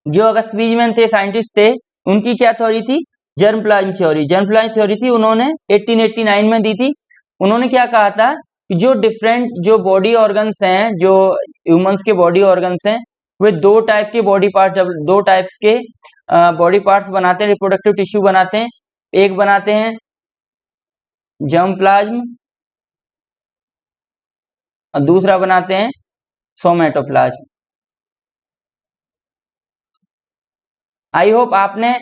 जो अगस्त बीजमैन थे, साइंटिस्ट थे, उनकी क्या थ्योरी थी, जर्मप्लाज्म थ्योरी। जर्मप्लाज्म थ्योरी थी, उन्होंने 1889 में दी थी। उन्होंने क्या कहा था कि जो डिफरेंट जो बॉडी ऑर्गन्स हैं, जो ह्यूमंस के बॉडी ऑर्गन्स हैं, वे दो टाइप के बॉडी पार्ट, दो टाइप्स के बॉडी पार्ट्स बनाते हैं, रिप्रोडक्टिव टिश्यू बनाते हैं। एक बनाते हैं जर्मप्लाज्म और दूसरा बनाते हैं सोमेटोप्लाज्म। आई होप आपने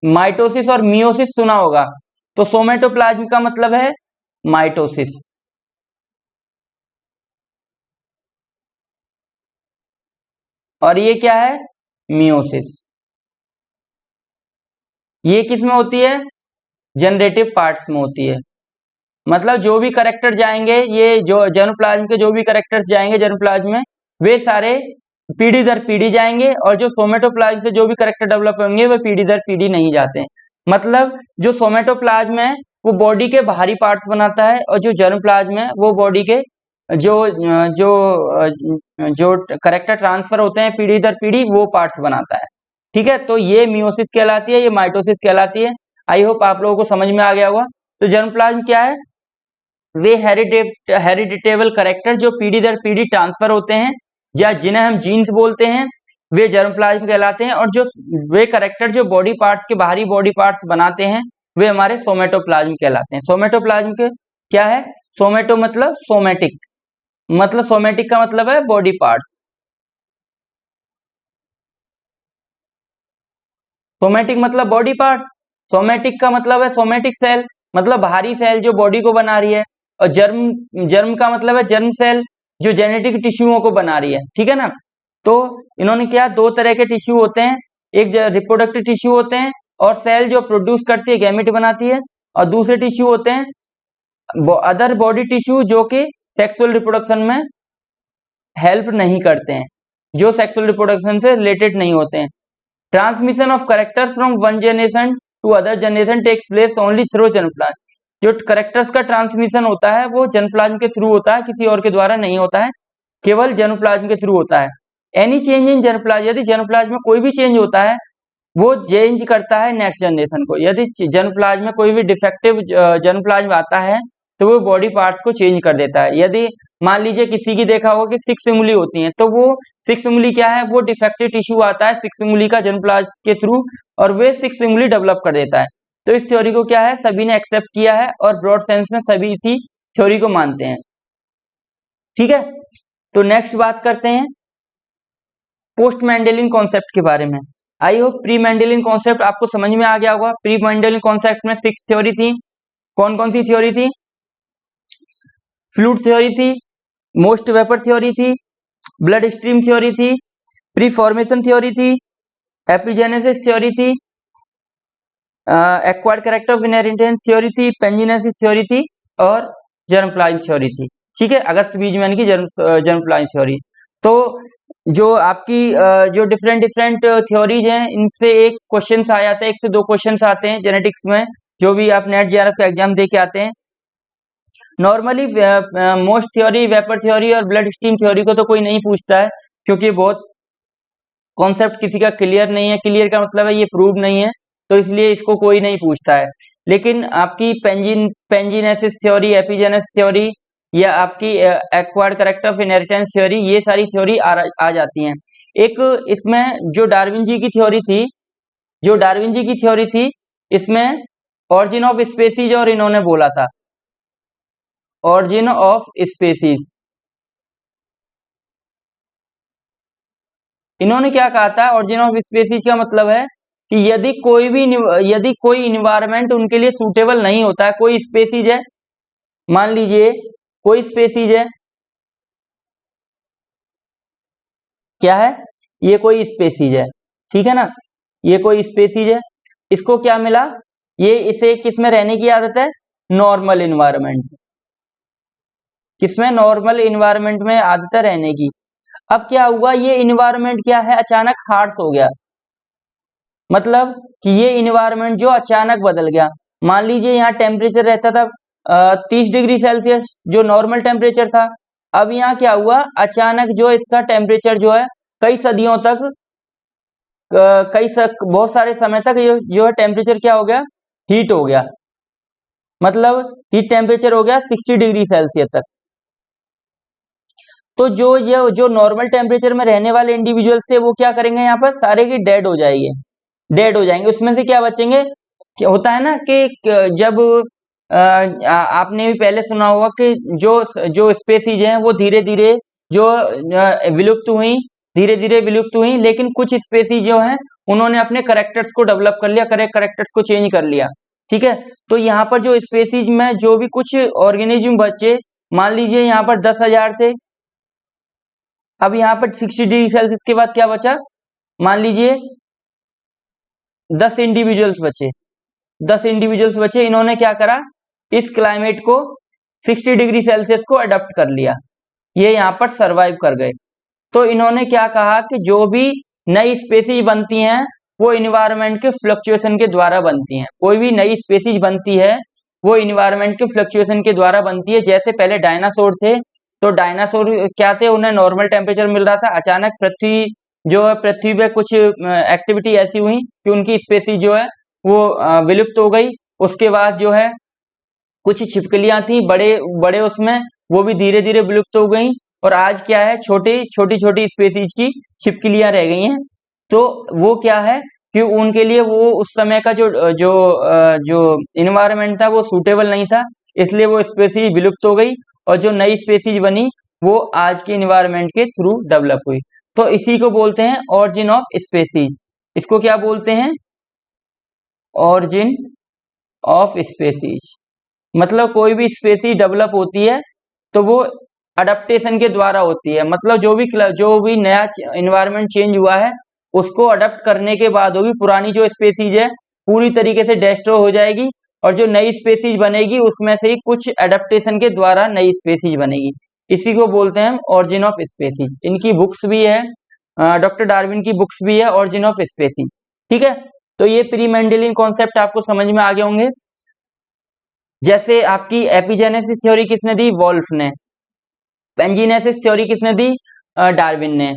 माइटोसिस और मियोसिस सुना होगा। तो सोमेटोप्लाज्म का मतलब है माइटोसिस, और ये क्या है, मियोसिस। ये किस में होती है, जनरेटिव पार्ट्स में होती है। मतलब जो भी करेक्टर जाएंगे, ये जो जर्मप्लाज्म के जो भी करेक्टर्स जाएंगे जर्मप्लाज्म में, वे सारे पीढ़ी दर पीढ़ी जाएंगे, और जो सोमेटोप्लाज्म से जो भी करेक्टर डेवलप होंगे वे पीढ़ी दर पीढ़ी नहीं जाते हैं। मतलब जो सोमेटोप्लाज्म है वो बॉडी के बाहरी पार्ट्स बनाता है, और जो जर्मप्लाज्म है वो बॉडी के जो जो जो करेक्टर ट्रांसफर होते हैं पीढ़ी दर पीढ़ी, वो पार्ट्स बनाता है। ठीक है, तो ये मियोसिस कहलाती है, ये माइटोसिस कहलाती है। आई होप आप लोगों को समझ में आ गया होगा। तो जर्मप्लाज्म क्या है, वे हेरिडिटेबल करेक्टर जो पीढ़ी दर पीढ़ी ट्रांसफर होते हैं, या जिन्हें हम जीन्स बोलते हैं, वे जर्मप्लाज्म कहलाते हैं। और जो वे करेक्टर जो बॉडी पार्ट्स के बाहरी बॉडी पार्ट्स बनाते हैं, वे हमारे सोमेटोप्लाज्म कहलाते हैं। सोमेटोप्लाज्म के क्या है, सोमेटो मतलब सोमेटिक, मतलब सोमेटिक का मतलब है बॉडी पार्ट्स। सोमेटिक मतलब बॉडी पार्ट्स, सोमेटिक का मतलब है सोमेटिक सेल, मतलब बाहरी सेल जो बॉडी को बना रही है। और जर्म, जर्म का मतलब है जर्म सेल, जो जेनेटिक टिश्यूओं को बना रही है। ठीक है ना। तो इन्होंने क्या, दो तरह के टिश्यू होते हैं, एक रिप्रोडक्टिव टिश्यू होते हैं और सेल जो प्रोड्यूस करती है, गैमेट बनाती है, और दूसरे टिश्यू होते हैं अदर बॉडी टिश्यू जो कि सेक्सुअल रिप्रोडक्शन में हेल्प नहीं करते हैं, जो सेक्सुअल रिप्रोडक्शन से रिलेटेड नहीं होते हैं। Transmission of character from one generation to other generation takes place only through germplasm. जो करेक्टर्स का ट्रांसमिशन होता है वो जर्मप्लाज्म के थ्रू होता है, किसी और के द्वारा नहीं होता है, केवल जर्मप्लाज्म के थ्रू होता है। एनी चेंज इन जर्मप्लाज्म, यदि जर्मप्लाज्म में कोई भी चेंज होता है वो चेंज करता है नेक्स्ट जनरेशन को। यदि जर्मप्लाज्म में कोई भी डिफेक्टिव जर्मप्लाज्म आता है तो वो बॉडी पार्ट्स को चेंज कर देता है। यदि मान लीजिए किसी की देखा होगा कि 6 उंगली होती है, तो वो 6 उंगली क्या है, वो डिफेक्टिव टिश्यू आता है 6 उंगली का जर्मप्लाज्म के थ्रू और वे 6 उंगली डेवलप कर देता है। तो इस थ्योरी को क्या है, सभी ने एक्सेप्ट किया है और ब्रॉड सेंस में सभी इसी थ्योरी को मानते हैं। ठीक है, तो नेक्स्ट बात करते हैं पोस्ट मेंडेलियन कॉन्सेप्ट के बारे में। I hope pre Mendelian concept आपको समझ में आ गया होगा। प्री मेंडेलियन कॉन्सेप्ट में 6 थ्योरी थी। कौन कौन सी थ्योरी थी? फ्लूइड थ्योरी थी, मोस्ट वेपर थ्योरी थी, ब्लड स्ट्रीम थ्योरी थी, प्री फॉर्मेशन थ्योरी थी, एपिजेनेसिस थ्योरी थी, acquired character of inheritance theory थी, पेंजिनेसिस थ्योरी थी और जर्मप्लाज्म थ्योरी थी। ठीक है, अगस्त बीजमैन की जर्मप्लाज्म थ्योरी। तो जो आपकी जो डिफरेंट थ्योरीज हैं, इनसे एक क्वेश्चन आ जाता है, 1 से 2 क्वेश्चन आते हैं जेनेटिक्स में, जो भी आप नेट जेआरएफ का एग्जाम दे के आते हैं। Normally most theory, vapour theory और ब्लड स्ट्रीम थ्योरी को तो कोई नहीं पूछता है, क्योंकि बहुत कॉन्सेप्ट किसी का क्लियर नहीं है। क्लियर का मतलब है ये प्रूव नहीं है, तो इसलिए इसको कोई नहीं पूछता है। लेकिन आपकी पेंजिनेसिस थ्योरी, एपिजेनेसिस थ्योरी या आपकी acquired character of inheritance theory, ये सारी थ्योरी आ जाती हैं। एक इसमें जो डार्विन जी की थ्योरी थी, इसमें ऑरिजिन ऑफ स्पेसीज और इन्होंने बोला था ऑरिजिन ऑफ स्पेसीज। इन्होंने क्या कहा था, ऑरिजिन ऑफ स्पेसीज का मतलब है कि यदि कोई इन्वायरमेंट उनके लिए सूटेबल नहीं होता है, कोई स्पेसीज है, मान लीजिए कोई स्पेसीज है, क्या है ये, कोई स्पेसीज है, ठीक है ना, ये कोई स्पेसीज है, इसको क्या मिला, इसे किस में रहने की आदत है, नॉर्मल इन्वायरमेंट। किसमें, नॉर्मल इन्वायरमेंट में आदत है रहने की। अब क्या हुआ, ये इन्वायरमेंट क्या है, अचानक हार्श हो गया, मतलब कि ये इन्वायरमेंट जो अचानक बदल गया। मान लीजिए यहाँ टेम्परेचर रहता था 30 डिग्री सेल्सियस, जो नॉर्मल टेम्परेचर था। अब यहाँ क्या हुआ, अचानक जो इसका टेम्परेचर जो है कई सदियों तक, बहुत सारे समय तक ये जो है टेम्परेचर क्या हो गया, हीट हो गया, मतलब हीट टेम्परेचर हो गया 60 डिग्री सेल्सियस तक। तो जो नॉर्मल टेम्परेचर में रहने वाले इंडिविजुअल्स थे वो क्या करेंगे, यहाँ पर सारे की डेड हो जाएंगे। उसमें से क्या बचेंगे, क्या होता है ना कि जब आपने भी पहले सुना होगा कि जो स्पेसीज हैं वो धीरे धीरे जो विलुप्त हुई, लेकिन कुछ स्पेसीज जो हैं उन्होंने अपने करेक्टर्स को डेवलप कर लिया, करेक्टर्स को चेंज कर लिया। ठीक है, तो यहाँ पर जो स्पेसीज में जो भी कुछ ऑर्गेनिज्म बचे, मान लीजिए यहाँ पर 10,000 थे, अब यहाँ पर 60 डिग्री सेल्सियस के बाद क्या बचा, मान लीजिए 10 इंडिविजुअल्स बचे। इन्होंने क्या करा, इस क्लाइमेट को 60 डिग्री सेल्सियस को अडॉप्ट कर लिया, ये यहाँ पर सरवाइव कर गए। तो इन्होंने क्या कहा कि जो भी नई स्पेसीज बनती हैं वो इन्वायरमेंट के फ्लक्चुएशन के द्वारा बनती हैं। कोई भी नई स्पेसीज बनती है वो इन्वायरमेंट के फ्लक्चुएशन के द्वारा बनती है। जैसे पहले डायनासोर थे, तो डायनासोर क्या थे, उन्हें नॉर्मल टेम्परेचर मिल रहा था, अचानक पृथ्वी पे कुछ एक्टिविटी ऐसी हुई कि उनकी स्पेसीज जो है वो विलुप्त हो गई। उसके बाद जो है कुछ छिपकलियां थी बड़े उसमें, वो भी धीरे धीरे विलुप्त हो गई, और आज क्या है, छोटी स्पेसीज की छिपकलियां रह गई हैं। तो वो क्या है कि उनके लिए वो उस समय का जो इन्वायरमेंट था वो सूटेबल नहीं था, इसलिए वो स्पेसीज विलुप्त हो गई, और जो नई स्पेसीज बनी वो आज के इन्वायरमेंट के थ्रू डेवलप हुई। तो इसी को बोलते हैं ऑरिजिन ऑफ स्पेसीज। इसको क्या बोलते हैं, ऑरिजिन ऑफ स्पेसीज। मतलब कोई भी स्पेसीज डेवलप होती है तो वो अडेप्टेशन के द्वारा होती है। मतलब जो भी नया इन्वायरमेंट चेंज हुआ है उसको अडेप्ट करने के बाद होगी। पुरानी जो स्पेसीज है पूरी तरीके से डिस्ट्रॉय हो जाएगी और जो नई स्पेसीज बनेगी उसमें से ही कुछ एडेप्टेशन के द्वारा नई स्पेसीज बनेगी। इसी को बोलते हैं हम ऑरिजिन ऑफ स्पेसीज। इनकी बुक्स भी है, डॉक्टर डार्विन की बुक्स भी है ऑरिजिन ऑफ स्पेसीज। ठीक है, तो ये प्री मेंडेलियन कॉन्सेप्ट आपको समझ में आ गए होंगे। जैसे आपकी एपिजेनेसिस थ्योरी किसने दी? वॉल्फ ने। पेंजीनेसिस थ्योरी किसने दी? डार्विन ने।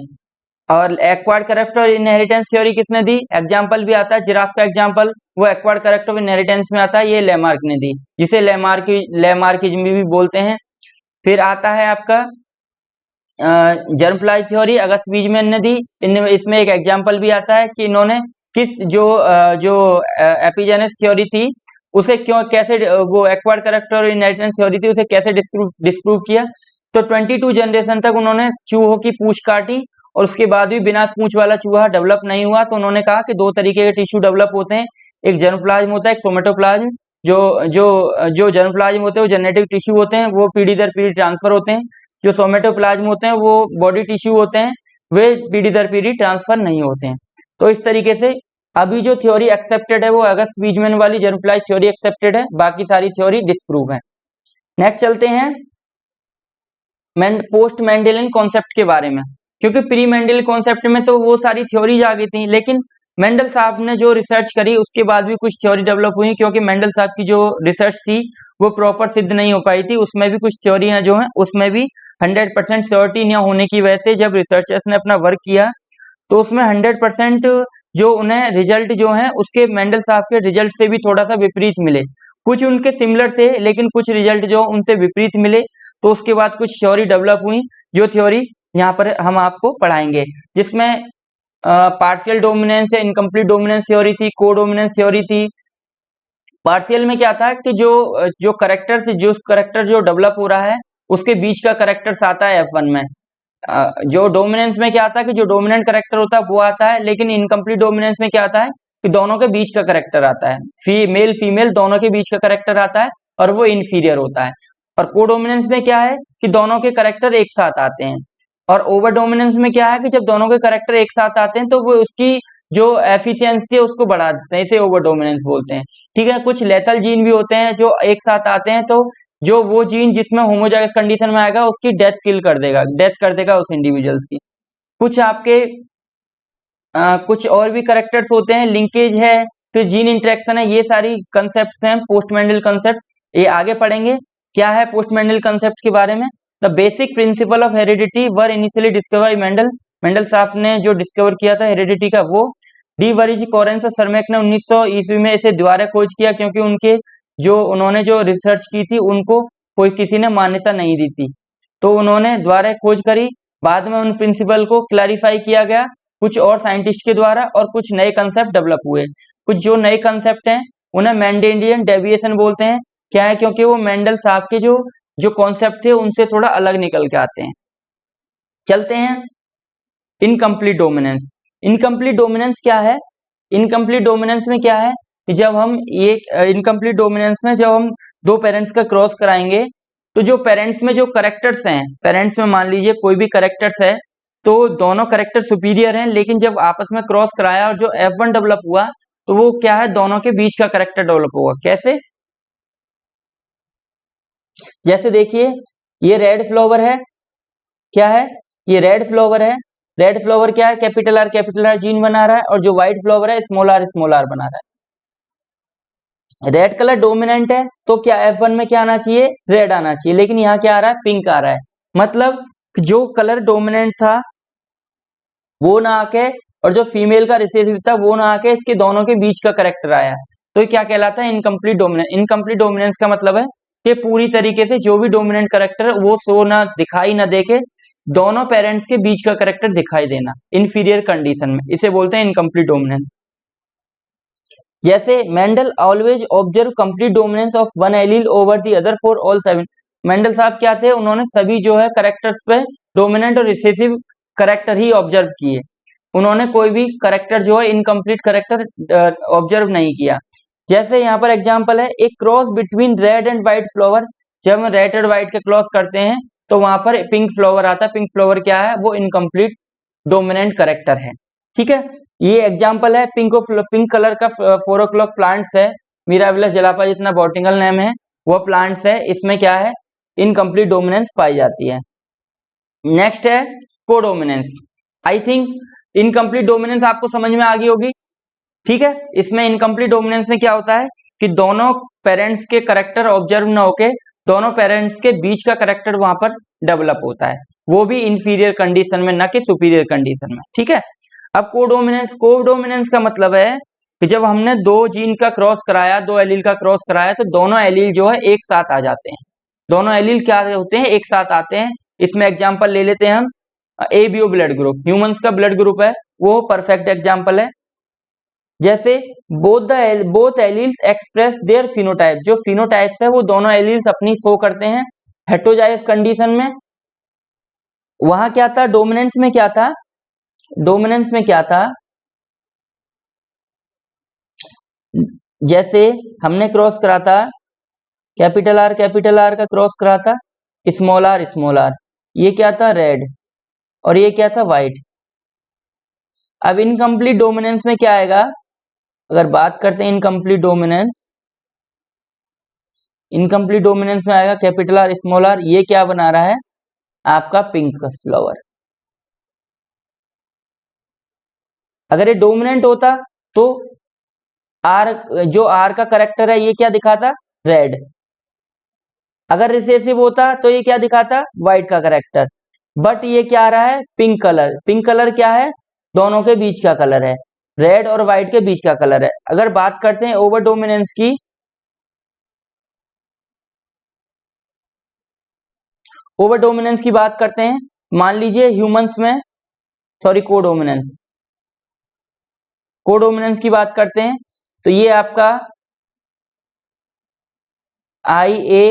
और एक्वायर्ड करेक्ट और इनहेरिटेंस थ्योरी किसने दी? एग्जांपल भी आता है जिराफ का एग्जांपल, वो एक्वायर्ड करेक्ट और इनहेरिटेंस में आता है, ये लेमार्क ने दी, जिसे लेमार्किज्म भी बोलते हैं। फिर आता है आपका जर्म प्लाई थ्योरी, अगस्त बीजमैन ने दी। इसमें एक एग्जांपल भी आता है कि इन्होंने किस जो एपिजेनेस थ्योरी थी उसे कैसे वो एक्वायर्ड करेक्ट और इनहेरिटेंस थ्योरी थी उसे कैसे डिस्प्रूव किया। तो 22 जनरेशन तक उन्होंने चूहों की पूंछ काटी और उसके बाद भी बिना पूंछ वाला चूहा डेवलप नहीं हुआ। तो उन्होंने कहा कि दो तरीके के टिश्यू डेवलप होते हैं, एक जर्मप्लाज्म होता है, एक सोमेटोप्लाज्म। जो जो जो जर्मप्लाज्म होते हैं वो जेनेटिक टिश्यू होते हैं, वो पीढ़ी दर पीढ़ी ट्रांसफर होते हैं। जो सोमेटोप्लाज्म होते हैं वो बॉडी टिश्यू होते हैं, वे पीढ़ी दर पीढ़ी ट्रांसफर नहीं होते हैं। तो इस तरीके से अभी जो थ्योरी एक्सेप्टेड है वो अगस्त बीजमैन वाली जर्मप्लाज्म थ्योरी एक्सेप्टेड है, बाकी सारी थ्योरी डिस्प्रूव है। नेक्स्ट चलते हैं पोस्ट मेंडेलियन कॉन्सेप्ट के बारे में। क्योंकि प्री मेंडेलियन कॉन्सेप्ट में तो वो सारी थ्योरीज आ गई थी, लेकिन मेंडल साहब ने जो रिसर्च करी उसके बाद भी कुछ थ्योरी डेवलप हुई। क्योंकि मेंडल साहब की जो रिसर्च थी वो प्रॉपर सिद्ध नहीं हो पाई थी, उसमें भी कुछ थ्योरियां जो हैं उसमें भी 100% श्योरिटी न होने की वजह से जब रिसर्चर्स ने अपना वर्क किया तो उसमें 100% जो उन्हें रिजल्ट जो है उसके मेंडल साहब के रिजल्ट से भी थोड़ा सा विपरीत मिले। कुछ उनके सिमिलर थे लेकिन कुछ रिजल्ट जो उनसे विपरीत मिले। तो उसके बाद कुछ थ्योरी डेवलप हुई, जो थ्योरी यहाँ पर हम आपको पढ़ाएंगे, जिसमें पार्शियल डोमिनेंस या इनकम्प्लीट डोमिनेंस थ्योरी थी, को डोमिनेंस थ्योरी थी। पार्शियल में क्या था कि जो करेक्टर जो डेवलप हो रहा है उसके बीच का करेक्टर्स आता है F1 में। जो डोमिनेंस में क्या आता है कि जो डोमिनेंट करेक्टर होता है वो आता है, लेकिन इनकम्प्लीट डोमिनेंस में क्या आता है कि दोनों के बीच का करेक्टर आता है, मेल फीमेल दोनों के बीच का करेक्टर आता है और वो इन्फीरियर होता है। और कोडोमिनेंस में क्या है कि दोनों के करेक्टर एक साथ आते हैं। और ओवर डोमिनेंस में क्या है कि जब दोनों के करेक्टर एक साथ आते हैं तो वो उसकी जो एफिशिएंसी है उसको बढ़ा देते हैं, इसे ओवर डोमिनेंस बोलते हैं। ठीक है, कुछ लेथल जीन भी होते हैं जो एक साथ आते हैं, तो जो वो जीन जिसमें होमोजाइगस कंडीशन में आएगा उसकी डेथ कर देगा उस इंडिविजुअल्स की। कुछ आपके कुछ और भी करेक्टर्स होते हैं, लिंकेज है, फिर जीन इंटरेक्शन है, ये सारी कंसेप्ट हैं पोस्ट मेंडल कंसेप्ट, ये आगे पढ़ेंगे। क्या है पोस्ट मेंडल कंसेप्ट के बारे में? The basic principle of heredity were initially discover Mendel साहब ने जो डिस्कवर किया था हेरिडिटी का, वो डी वरिज कोरेंस और सरमैक ने 1900 ईस्वी में इसे दोबारा खोज किया, क्योंकि उन्होंने जो रिसर्च की थी उनको कोई किसी ने मान्यता नहीं दी थी, तो उन्होंने दोबारा खोज करी। बाद में उन प्रिंसिपल को क्लैरिफाई किया गया कुछ और साइंटिस्ट के द्वारा, और कुछ नए कंसेप्ट डेवलप हुए। कुछ जो नए कंसेप्ट हैं उन्हें मेंडेलियन डेविएशन बोलते हैं। क्या है? क्योंकि वो मेंडल साहब के जो कॉन्सेप्ट थे उनसे थोड़ा अलग निकल के आते हैं। चलते हैं इनकम्प्लीट डोमिनेंस। इनकम्प्लीट डोमिनेंस क्या है? इनकम्प्लीट डोमिनेंस में क्या है कि जब हम इनकम्प्लीट डोमिनेंस में जब हम दो पेरेंट्स का क्रॉस कराएंगे तो जो पेरेंट्स में जो करेक्टर्स हैं, पेरेंट्स में मान लीजिए कोई भी करेक्टर्स है तो दोनों करेक्टर सुपीरियर हैं, लेकिन जब आपस में क्रॉस कराया और जो F1 डेवलप हुआ तो वो क्या है, दोनों के बीच का करेक्टर डेवलप हुआ। कैसे? जैसे देखिए ये रेड फ्लावर है, क्या है ये रेड फ्लावर है। रेड फ्लावर क्या है? कैपिटल आर जीन बना रहा है, और जो व्हाइट फ्लावर है स्मॉल आर बना रहा है। रेड कलर डोमिनेंट है तो क्या F1 में क्या आना चाहिए? रेड आना चाहिए, लेकिन यहाँ क्या आ रहा है? पिंक आ रहा है। मतलब जो कलर डोमिनेंट था वो ना आके, और जो फीमेल का रिसेसिव था वो ना आके, इसके दोनों के बीच का करेक्टर आया, तो ये क्या कहलाता है? Incomplete dominance. इनकम्प्लीट डोमिनेंस का मतलब है कि पूरी तरीके से जो भी डोमिनेंट करेक्टर है वो सो ना दिखाई ना देके दोनों पेरेंट्स के बीच का करेक्टर दिखाई देना इंफीरियर कंडीशन में, इसे बोलते हैं इनकम्प्लीट डोमिनेंस। जैसे Mendel always observe complete dominance of one allele over the other for all 7। Mendel साहब क्या थे? उन्होंने सभी जो है करेक्टर्स पे डोमिनेंट और रिसेसिव करेक्टर ही ऑब्जर्व किए, उन्होंने कोई भी करेक्टर जो है इनकम्प्लीट करेक्टर ऑब्जर्व नहीं किया। जैसे यहाँ पर एग्जांपल है एक cross between red and white flower. जब हम रेड और व्हाइट के क्रॉस करते हैं तो वहां पर पिंक फ्लावर आता है। पिंक फ्लावर क्या है? वो इनकम्प्लीट डोमिनेंट करेक्टर है। ठीक है, ये एग्जाम्पल है पिंक कलर का 4 o'clock प्लांट्स है। मिराबिलस जलापा जितना बॉटनिकल नेम है वो प्लांट्स है। इसमें क्या है? इनकम्प्लीट डोमिनेंस पाई जाती है। नेक्स्ट है codominance. I think incomplete dominance आपको समझ में आ गई होगी। ठीक है, इसमें इनकम्प्लीट डोमिनेंस में क्या होता है कि दोनों पेरेंट्स के करेक्टर ऑब्जर्व ना होके दोनों पेरेंट्स के बीच का करेक्टर वहां पर डेवलप होता है, वो भी इंफीरियर कंडीशन में, ना कि सुपीरियर कंडीशन में। ठीक है, अब कोडोमिनेंस का मतलब है कि जब हमने दो जीन का क्रॉस कराया, दो एलील का क्रॉस कराया, तो दोनों एलील जो है एक साथ आ जाते हैं। दोनों एलील क्या होते हैं? एक साथ आते हैं। इसमें एग्जांपल ले लेते हैं हम एबीओ ब्लड ग्रुप, ह्यूमंस का ब्लड ग्रुप है, वो परफेक्ट एग्जांपल है। जैसे both alleles express their phenotype, जो फिनोटाइप्स है वो दोनों एलील्स अपनी शो करते हैं हेटेरोजाइगस कंडीशन में। वहां क्या था? डोमिनेंस में क्या था? डोमिनेंस में क्या था? जैसे हमने क्रॉस करा था कैपिटल आर का क्रॉस करा था स्मॉल आर, ये क्या था? रेड, और ये क्या था? व्हाइट। अब इनकम्प्लीट डोमिनेंस में क्या आएगा? अगर बात करते हैं इनकम्प्लीट डोमिनेंस में आएगा कैपिटल आर स्मॉल आर, ये क्या बना रहा है? आपका पिंक फ्लावर। अगर ये डोमिनेंट होता तो आर, जो आर का करेक्टर है ये क्या दिखाता? रेड। अगर रिसेसिव होता तो ये क्या दिखाता? व्हाइट का करेक्टर। बट ये क्या आ रहा है? Pink colour. पिंक कलर क्या है? दोनों के बीच का कलर है, रेड और व्हाइट के बीच का कलर है। अगर बात करते हैं ओवर डोमिनेंस की, ओवर डोमिनेंस की बात करते हैं, मान लीजिए ह्यूमंस में, सॉरी कोडोमिनेंस की बात करते हैं, तो ये आपका IA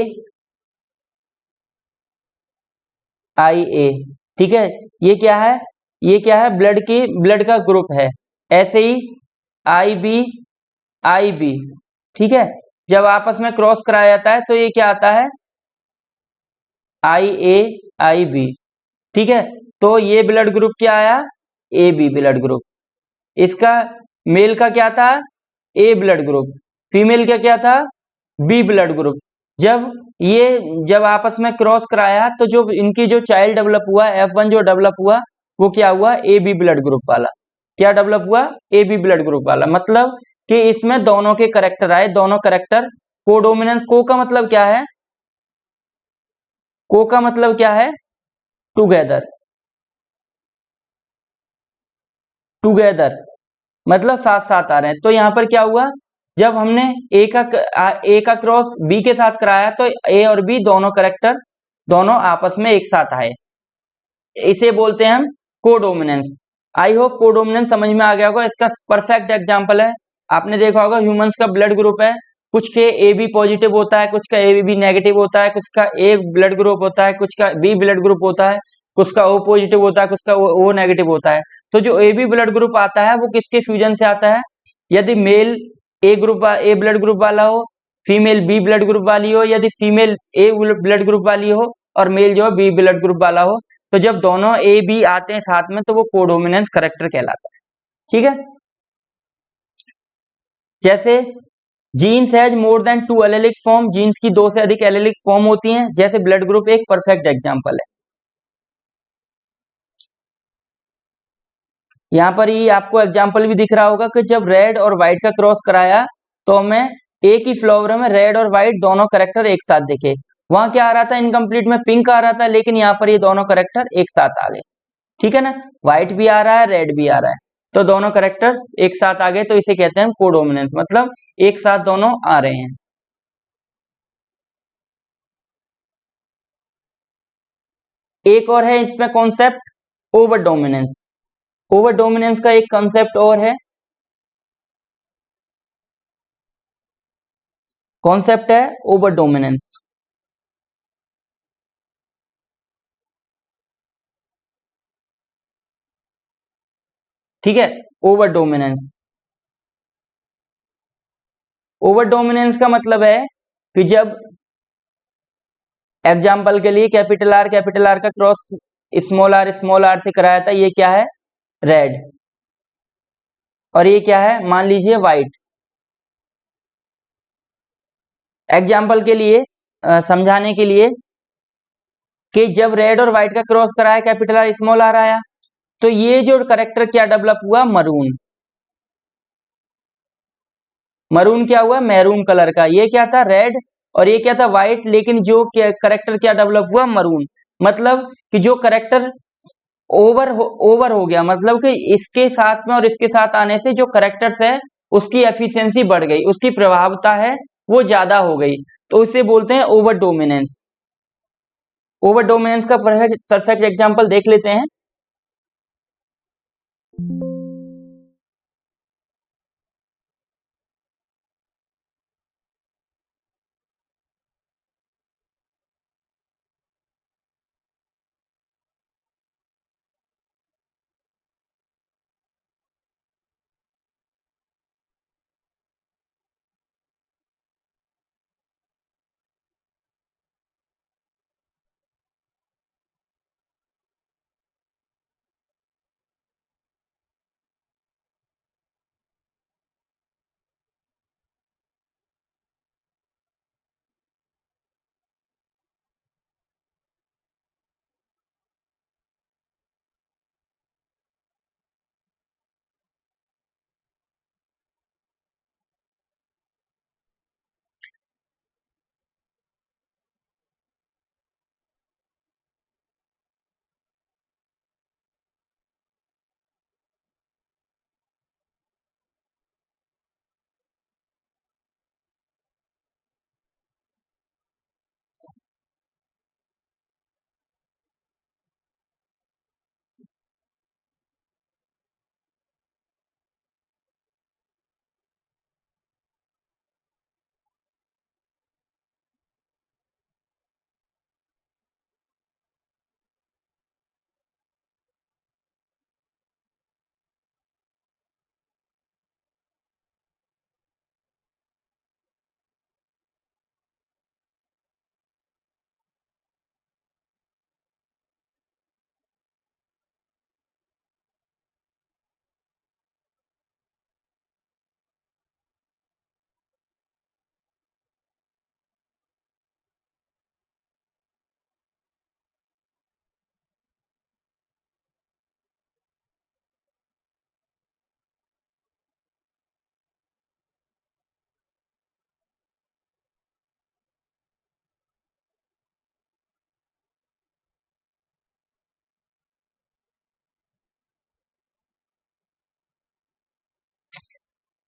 ठीक है, ये क्या है? ये क्या है? ब्लड का ग्रुप है। ऐसे ही IB ठीक है, जब आपस में क्रॉस कराया जाता है तो ये क्या आता है? IAIB। ठीक है, तो ये ब्लड ग्रुप क्या आया? AB blood group. इसका मेल का क्या था? A blood group. फीमेल का क्या था? B blood group. जब जब आपस में क्रॉस कराया तो जो इनकी जो चाइल्ड डेवलप हुआ, F1 जो डेवलप हुआ, वो क्या हुआ? AB ब्लड ग्रुप वाला। क्या डेवलप हुआ? AB ब्लड ग्रुप वाला। मतलब कि इसमें दोनों के करेक्टर आए, दोनों करेक्टर कोडोमिनेंस। को का मतलब क्या है? को का मतलब क्या है? टुगेदर। टुगेदर मतलब साथ साथ आ रहे हैं। तो यहां पर क्या हुआ? जब हमने ए का क्रॉस बी के साथ कराया तो ए और बी दोनों करेक्टर दोनों आपस में एक साथ आए, इसे बोलते हैं हम कोडोमिनेंस। आई होप कोडोमिनेंस समझ में आ गया होगा। इसका परफेक्ट एग्जांपल है, आपने देखा होगा ह्यूमंस का ब्लड ग्रुप है, कुछ के ए बी पॉजिटिव होता है, कुछ का ए बी नेगेटिव होता है, कुछ का ए ब्लड ग्रुप होता है, कुछ का बी ब्लड ग्रुप होता है, कुछ का ओ पॉजिटिव होता है, कुछ का ओ नेगेटिव होता है। तो जो ए बी ब्लड ग्रुप आता है वो किसके फ्यूजन से आता है? यदि मेल ए ब्लड ग्रुप वाला हो, फीमेल बी ब्लड ग्रुप वाली हो, यदि फीमेल ए ब्लड ग्रुप वाली हो और मेल जो है बी ब्लड ग्रुप वाला हो, तो जब दोनों ए बी आते हैं साथ में तो वो कोडोमिनेंस करेक्टर कहलाता है। ठीक है, जैसे genes has more than 2 allelic form, genes की 2 से अधिक एलेलिक फॉर्म होती हैं, जैसे ब्लड ग्रुप एक परफेक्ट एग्जांपल है। यहाँ पर ही आपको एग्जांपल भी दिख रहा होगा कि जब रेड और व्हाइट का क्रॉस कराया तो हमें एक ही फ्लावर में रेड और व्हाइट दोनों करेक्टर एक साथ दिखे। वहां क्या आ रहा था? इनकम्प्लीट में पिंक आ रहा था, लेकिन यहाँ पर ये दोनों करेक्टर एक साथ आ गए। ठीक है ना, व्हाइट भी आ रहा है, रेड भी आ रहा है, तो दोनों करेक्टर एक साथ आ गए, तो इसे कहते हैं कोडोमिनेंस, मतलब एक साथ दोनों आ रहे हैं। एक और है इसमें concept, over dominance. Over dominance का एक कॉन्सेप्ट और है, कॉन्सेप्ट है ओवर डोमिनेंस। ठीक है, ओवर डोमिनेंस। ओवर डोमिनेंस का मतलब है कि जब एग्जाम्पल के लिए कैपिटल आर का क्रॉस स्मॉल आर से कराया था, ये क्या है, रेड, और ये क्या है, मान लीजिए व्हाइट। एग्जाम्पल के लिए समझाने के लिए कि जब रेड और व्हाइट का क्रॉस कराया, कैपिटल आर स्मॉल आर आया, तो ये जो करेक्टर क्या डेवलप हुआ, मरून। मरून क्या हुआ, मैरून कलर का। ये क्या था, रेड, और ये क्या था, व्हाइट, लेकिन जो करेक्टर क्या डेवलप हुआ, मरून। मतलब कि जो करेक्टर ओवर हो गया, मतलब कि इसके साथ में और इसके साथ आने से जो करेक्टर्स है उसकी एफिशिएंसी बढ़ गई, उसकी प्रभावता है वो ज्यादा हो गई, तो इसे बोलते हैं ओवर डोमिनेंस। ओवर डोमिनेंस का परफेक्ट एग्जांपल देख लेते हैं।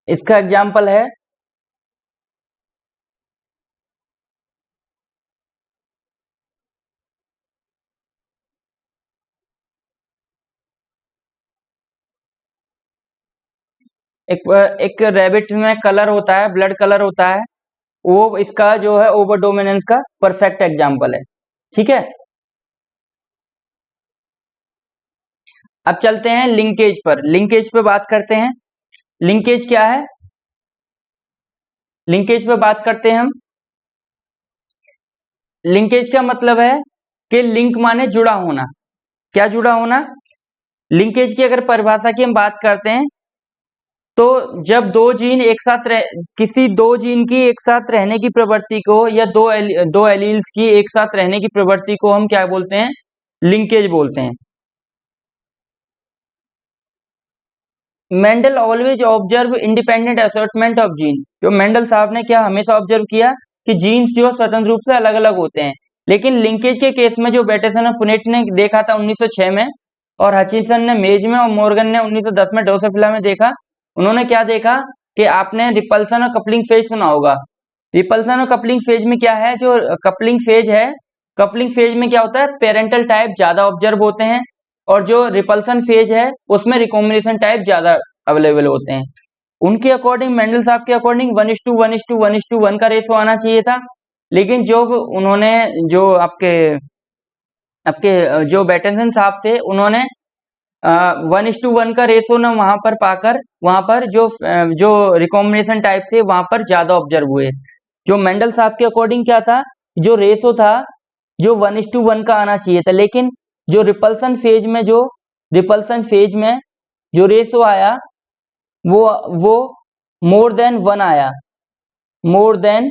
इसका एग्जाम्पल है, एक एक रैबिट में कलर होता है, ब्लड कलर होता है, वो इसका जो है ओवर डोमिनेंस का परफेक्ट एग्जाम्पल है। ठीक है, अब चलते हैं लिंकेज पर। लिंकेज पे बात करते हैं। लिंकेज क्या है, लिंकेज पे बात करते हैं हम। लिंकेज का मतलब है कि लिंक माने जुड़ा होना। क्या जुड़ा होना, लिंकेज की अगर परिभाषा की हम बात करते हैं तो जब दो जीन एक साथ किसी दो जीन की एक साथ रहने की प्रवृत्ति को, या दो एलील्स की एक साथ रहने की प्रवृत्ति को हम क्या बोलते हैं, लिंकेज बोलते हैं। Mendel always observe independent assortment of gene. जो मेंडल साहब ने क्या हमेशा ऑब्जर्व किया कि जीन्स जो स्वतंत्र रूप से अलग अलग होते हैं, लेकिन लिंकेज के केस में जो बैटेसन और पुनेट ने देखा था 1906 में, और हचिंसन ने मेज में, और मॉर्गन ने 1910 में ड्रोसोफिला में देखा। उन्होंने क्या देखा कि आपने रिपल्सन और कपलिंग फेज सुना होगा। रिपल्सन और कपलिंग फेज में क्या है, जो कपलिंग फेज है, कपलिंग फेज में क्या होता है, पेरेंटल टाइप ज्यादा ऑब्जर्व होते हैं, और जो रिपल्सन फेज है उसमें रिकॉम्बिनेशन टाइप ज्यादा अवेलेबल होते हैं। उनके अकॉर्डिंग, मेंडल साहब के अकॉर्डिंग 1:1:1:1 का रेशो आना चाहिए था, लेकिन जो उन्होंने, जो आपके आपके जो बैटेसन साहब थे, उन्होंने 1:1 का रेशो ना वहां पर पाकर, वहां पर जो रिकॉम्बिनेशन टाइप थे वहां पर ज्यादा ऑब्जर्व हुए। जो मेंडल साहब के अकॉर्डिंग क्या था, जो रेशो था जो 1:1 का आना चाहिए था, लेकिन जो रिपल्सन फेज में जो रेशो आया वो मोर देन 1 आया, मोर देन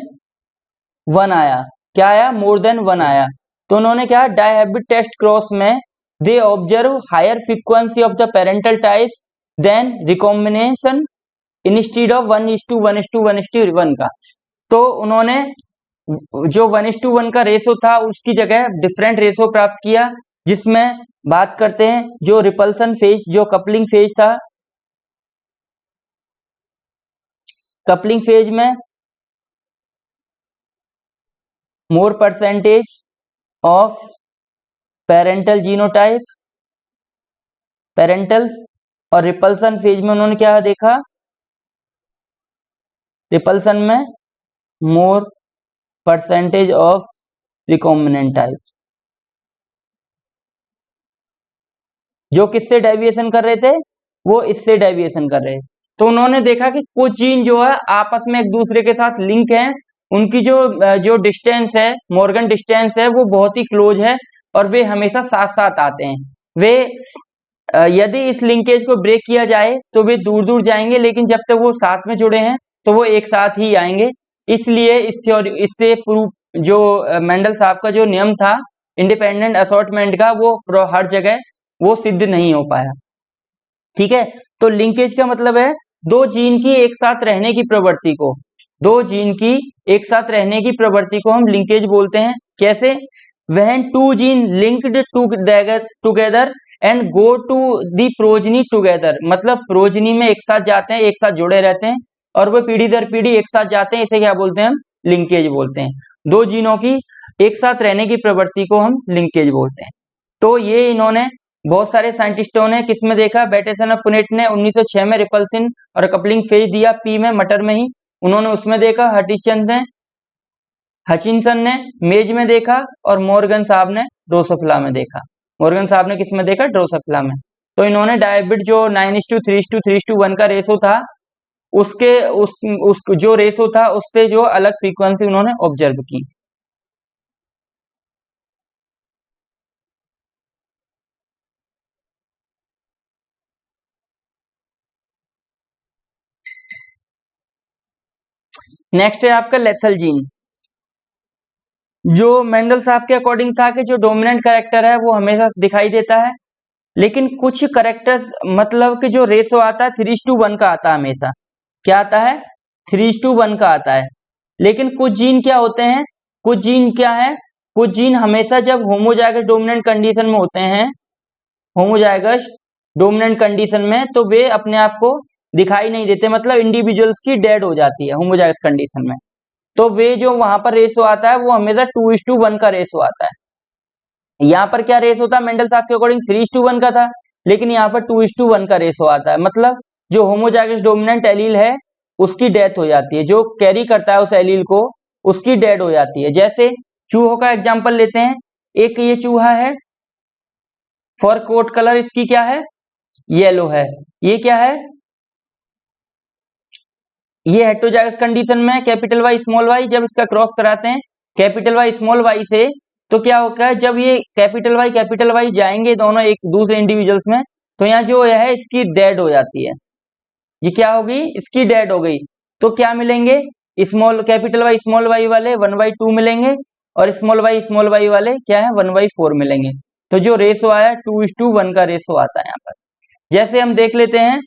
1 आया। क्या आया? मोर देन 1 आया। तो उन्होंने क्या, डायहेब्रिड टेस्ट क्रॉस में they observe higher frequency of the parental types than recombination instead of 1:1:1:1 का। तो उन्होंने जो 1:1 का रेशो था उसकी जगह डिफरेंट रेशो प्राप्त किया, जिसमें बात करते हैं जो रिपल्सन फेज, जो कपलिंग फेज था, कपलिंग फेज में more percentage of parental genotype, parentals, और रिपल्सन फेज में उन्होंने क्या देखा, रिपल्सन में more percentage of recombinant type, जो किससे डेविएशन कर रहे थे, वो इससे डेविएशन कर रहे थे। तो उन्होंने देखा कि कुछ जीन जो है आपस में एक दूसरे के साथ लिंक हैं, उनकी जो डिस्टेंस है, मॉर्गन डिस्टेंस है, वो बहुत ही क्लोज है और वे हमेशा साथ साथ आते हैं। वे यदि इस लिंकेज को ब्रेक किया जाए तो वे दूर दूर जाएंगे, लेकिन जब तक वो साथ में जुड़े हैं तो वो एक साथ ही आएंगे। इसलिए इस थ्योरी, इससे प्रूफ, जो मेंडल साहब का जो नियम था इंडिपेंडेंट असॉर्टमेंट का, वो हर जगह वो सिद्ध नहीं हो पाया। ठीक है, तो लिंकेज का मतलब है दो जीन की एक साथ रहने की प्रवृत्ति को, दो जीन की एक साथ रहने की प्रवृत्ति को हम लिंकेज बोलते हैं। कैसे? When two gene linked together and go to the progeny together, मतलब प्रोजनी में एक साथ जाते हैं, एक साथ जुड़े रहते हैं और वो पीढ़ी दर पीढ़ी एक साथ जाते हैं, इसे क्या बोलते हैं हम? लिंकेज बोलते हैं। दो जीनों की एक साथ रहने की प्रवृत्ति को हम लिंकेज बोलते हैं। तो ये इन्होंने बहुत सारे साइंटिस्टों ने किसमें देखा, बैटेसन और पुनेट ने 1906 में रिपल्सिन और कपलिंग फेज दिया, पी में, मटर में ही, उन्होंने उसमें देखा। हचिंसन ने मेज में देखा और मॉर्गन साहब ने ड्रोसोफिला में देखा। मॉर्गन साहब ने किसमें देखा? ड्रोसोफिला में। तो इन्होंने डायबिट जो 9:3:3:1 का रेशो था, उसके उस जो रेशो था उससे जो अलग फ्रीक्वेंसी उन्होंने ऑब्जर्व की। नेक्स्ट है आपका लेथल जीन, जो मेंडल साहब के अकॉर्डिंग था कि जो डोमिनेंट कैरेक्टर है वो हमेशा दिखाई देता है, लेकिन कुछ कैरेक्टर्स, मतलब कि जो रेशो आता है 3:1 का आता है हमेशा। क्या आता है? 3:1 का आता है। लेकिन कुछ जीन क्या होते हैं, कुछ जीन क्या है, कुछ जीन हमेशा जब होमोजाइगस डोमिनेंट कंडीशन में होते हैं, होमोजाइगस डोमिनेंट कंडीशन में, तो वे अपने आप को दिखाई नहीं देते, मतलब इंडिविजुअल्स की डेड हो जाती है होमोजाइगस कंडीशन में। तो वे जो वहां पर रेशो आता है वो हमेशा 2:1 का रेशो आता है। यहाँ पर क्या रेशो था मेंडल साहब के अकॉर्डिंग? 3:1 का था, लेकिन यहाँ पर 2:1 का रेशो आता है। मतलब जो होमोजाइगस डोमिनेंट एलील है उसकी डेथ हो जाती है, जो कैरी करता है उस एलील को उसकी डेड हो जाती है। जैसे चूहों का एग्जाम्पल लेते हैं, एक ये चूहा है, फर कोट कलर इसकी क्या है? येलो है। ये क्या है? ये हेटेरोजाइगस कंडीशन में कैपिटल वाई स्मॉल वाई, जब इसका क्रॉस कराते हैं कैपिटल वाई स्मॉल वाई से, तो क्या होगा है, जब ये कैपिटल वाई जाएंगे दोनों एक दूसरे इंडिविजुअल्स में, तो यहाँ जो है इसकी डेड हो जाती है। ये क्या होगी? इसकी डेड हो गई। तो क्या मिलेंगे? कैपिटल वाई वाले 1/2 मिलेंगे और स्मॉल वाई वाले क्या है? 1/4 मिलेंगे। तो जो रेशो आया 2:1 का रेशो आता है यहाँ पर। जैसे हम देख लेते हैं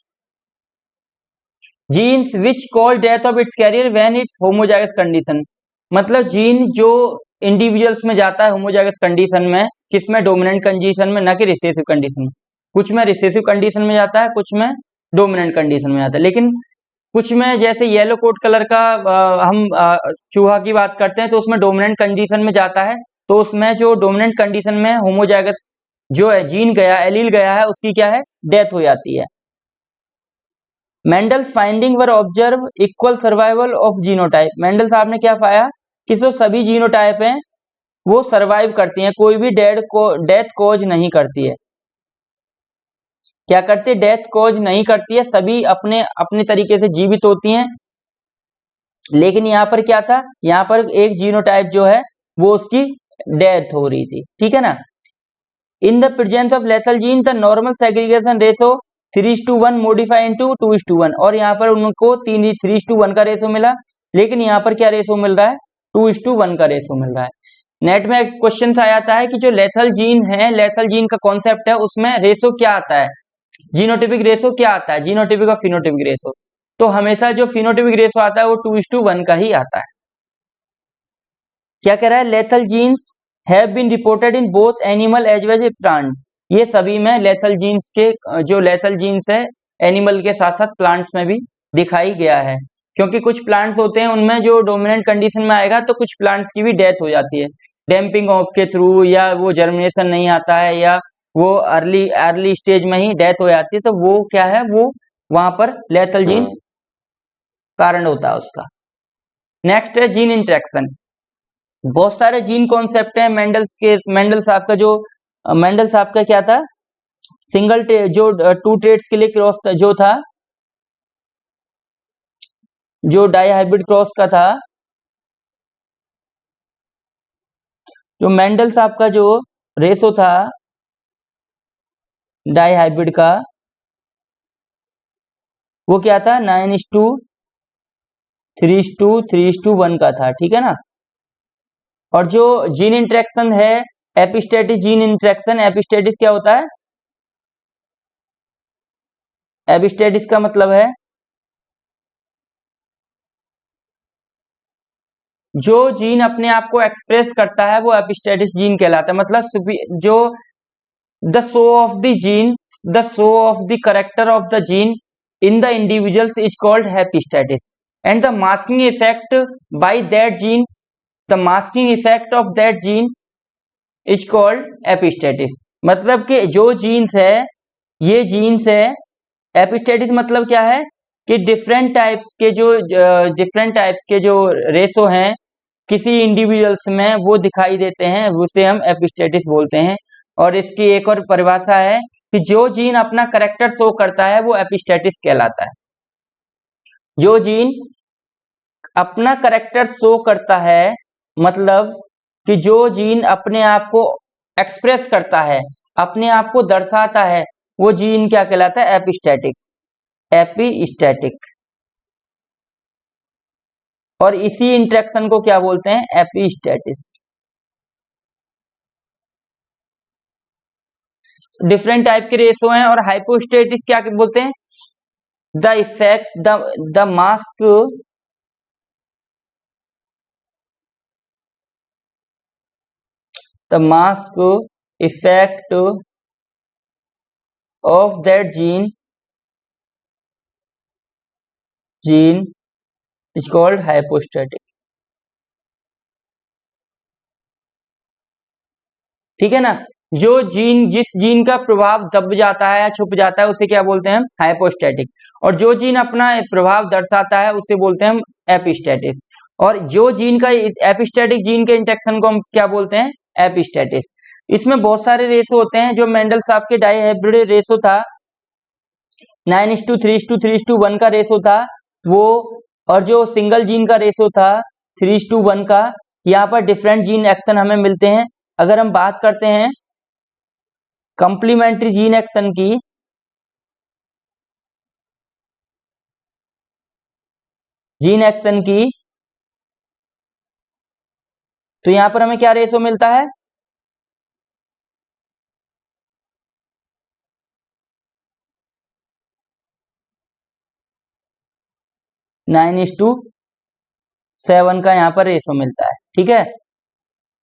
genes which call death of its carrier when its homozygous condition, मतलब जीन जो इंडिविजुअल्स में जाता है होमोजाइगस कंडीशन में, किसमें? डोमिनेंट कंडीशन में, ना कि रिसेसिव कंडीशन में। कुछ में रिसेसिव कंडीशन में जाता है, कुछ में डोमिनेंट कंडीशन में जाता है। लेकिन कुछ में, जैसे येलो कोट कलर का हम चूहा की बात करते हैं, तो उसमें डोमिनेंट कंडीशन में जाता है। तो उसमें जो डोमिनेंट कंडीशन में होमोजाइगस जो है जीन गया, एलील गया है, उसकी क्या है? डेथ हो जाती है। Mendel's finding were observe equal survival of genotype, Mendel साहब ने क्या पाया कि जो सभी जीनोटाइप हैं वो सर्वाइव करती हैं, कोई भी डेथ कॉज नहीं करती है। क्या करती है? डेथ कॉज नहीं करती है, सभी अपने अपने तरीके से जीवित होती हैं। लेकिन यहाँ पर क्या था, यहाँ पर एक जीनोटाइप जो है वो उसकी डेथ हो रही थी, ठीक है ना। In the presence of lethal gene the normal segregation ratio 3:1 modify into 2:1, और यहाँ पर उनको 3:1 का रेशो मिला, लेकिन यहाँ पर क्या रेशो मिल रहा है, 2:1 का रेशो मिल रहा है। नेट में क्वेश्चन आ जाता है कि जो लेथल जीन है, लेथल जीन का कॉन्सेप्ट है, उसमें रेशो क्या आता है, जीनोटिपिक रेशो क्या आता है, जीनोटिपिक और फिनोटिपिक रेशो। तो हमेशा जो फिनोटिपिक रेशो आता है वो 2:1 का ही आता है। क्या कह रहा है, lethal genes have been reported in both animal as well as plant. ये सभी में लेथल जीन्स के, जो लेथल जीन्स है एनिमल के साथ साथ प्लांट्स में भी दिखाई गया है, क्योंकि कुछ प्लांट्स होते हैं उनमें जो डोमिनेंट कंडीशन में आएगा तो कुछ प्लांट्स की भी डेथ हो जाती है डैम्पिंग ऑफ के थ्रू, या वो जर्मिनेशन नहीं आता है, या वो अर्ली अर्ली स्टेज में ही डेथ हो जाती है, तो वो क्या है, वो वहां पर लेथल जीन कारण होता है उसका। नेक्स्ट है जीन इंट्रैक्शन। बहुत सारे जीन कॉन्सेप्ट हैं मेंडल साहब का, जो मेंडल साहब का क्या था, सिंगल जो टू ट्रेड्स के लिए क्रॉस जो था, जो डाई हाइब्रिड क्रॉस का था, जो मेंडल साहब का जो रेशो था डाई हाइब्रिड का, वो क्या था, 9:3:3:1 का था, ठीक है ना। और जो जीन इंट्रैक्शन है, एपिस्टेटिस जीन इंट्रैक्शन, एपिस्टेटिस क्या होता है, एपिस्टेटिस का मतलब है जो जीन अपने आप को एक्सप्रेस करता है वो एपिस्टेटिस जीन कहलाता है। मतलब जो the show off the gene, the show off the character of the gene in the individuals is called epistatis, and the masking effect by that gene, the masking effect of that gene is called epistatis। मतलब कि जो jeans है, ये jeans है, एपिस्टेटिस मतलब क्या है कि डिफरेंट टाइप्स के जो रेशो हैं किसी इंडिविजुअल्स में वो दिखाई देते हैं, उसे हम एपिस्टेटिस बोलते हैं। और इसकी एक और परिभाषा है कि जो जीन अपना करेक्टर शो करता है वो एपिस्टेटिस कहलाता है। जो जीन अपना करेक्टर शो करता है, मतलब कि जो जीन अपने आप को एक्सप्रेस करता है, अपने आप को दर्शाता है, वो जीन क्या कहलाता है, एपिस्टेटिक, एपिस्टेटिक। और इसी इंट्रैक्शन को क्या बोलते हैं, एपिस्टेटिस। डिफरेंट टाइप के रेशो हैं। और हाइपोस्टेटिस क्या बोलते हैं, the effect the mask the mask effect of that gene is called hypostatic, ठीक है ना। जो जीन, जिस जीन का प्रभाव दब जाता है या छुप जाता है उसे क्या बोलते हैं हम, हाइपोस्टैटिक। और जो जीन अपना प्रभाव दर्शाता है उसे बोलते हैं हम एपिस्टेटिस। और जो जीन का एपिस्टेटिक जीन के इंटरेक्शन को हम क्या बोलते हैं, एपिस्टेटिस। इसमें बहुत सारे रेशो होते हैं। जो मेंडल साहब के डाई हाइब्रिड रेशो था 9:3:3:1 का रेशो था वो, और जो सिंगल जीन का रेशो था 3:1 का, यहाँ पर डिफरेंट जीन एक्शन हमें मिलते हैं। अगर हम बात करते हैं कंप्लीमेंट्री जीन एक्शन की, तो यहां पर हमें क्या रेशो मिलता है, 9:7 का यहाँ पर रेशो मिलता है, ठीक है।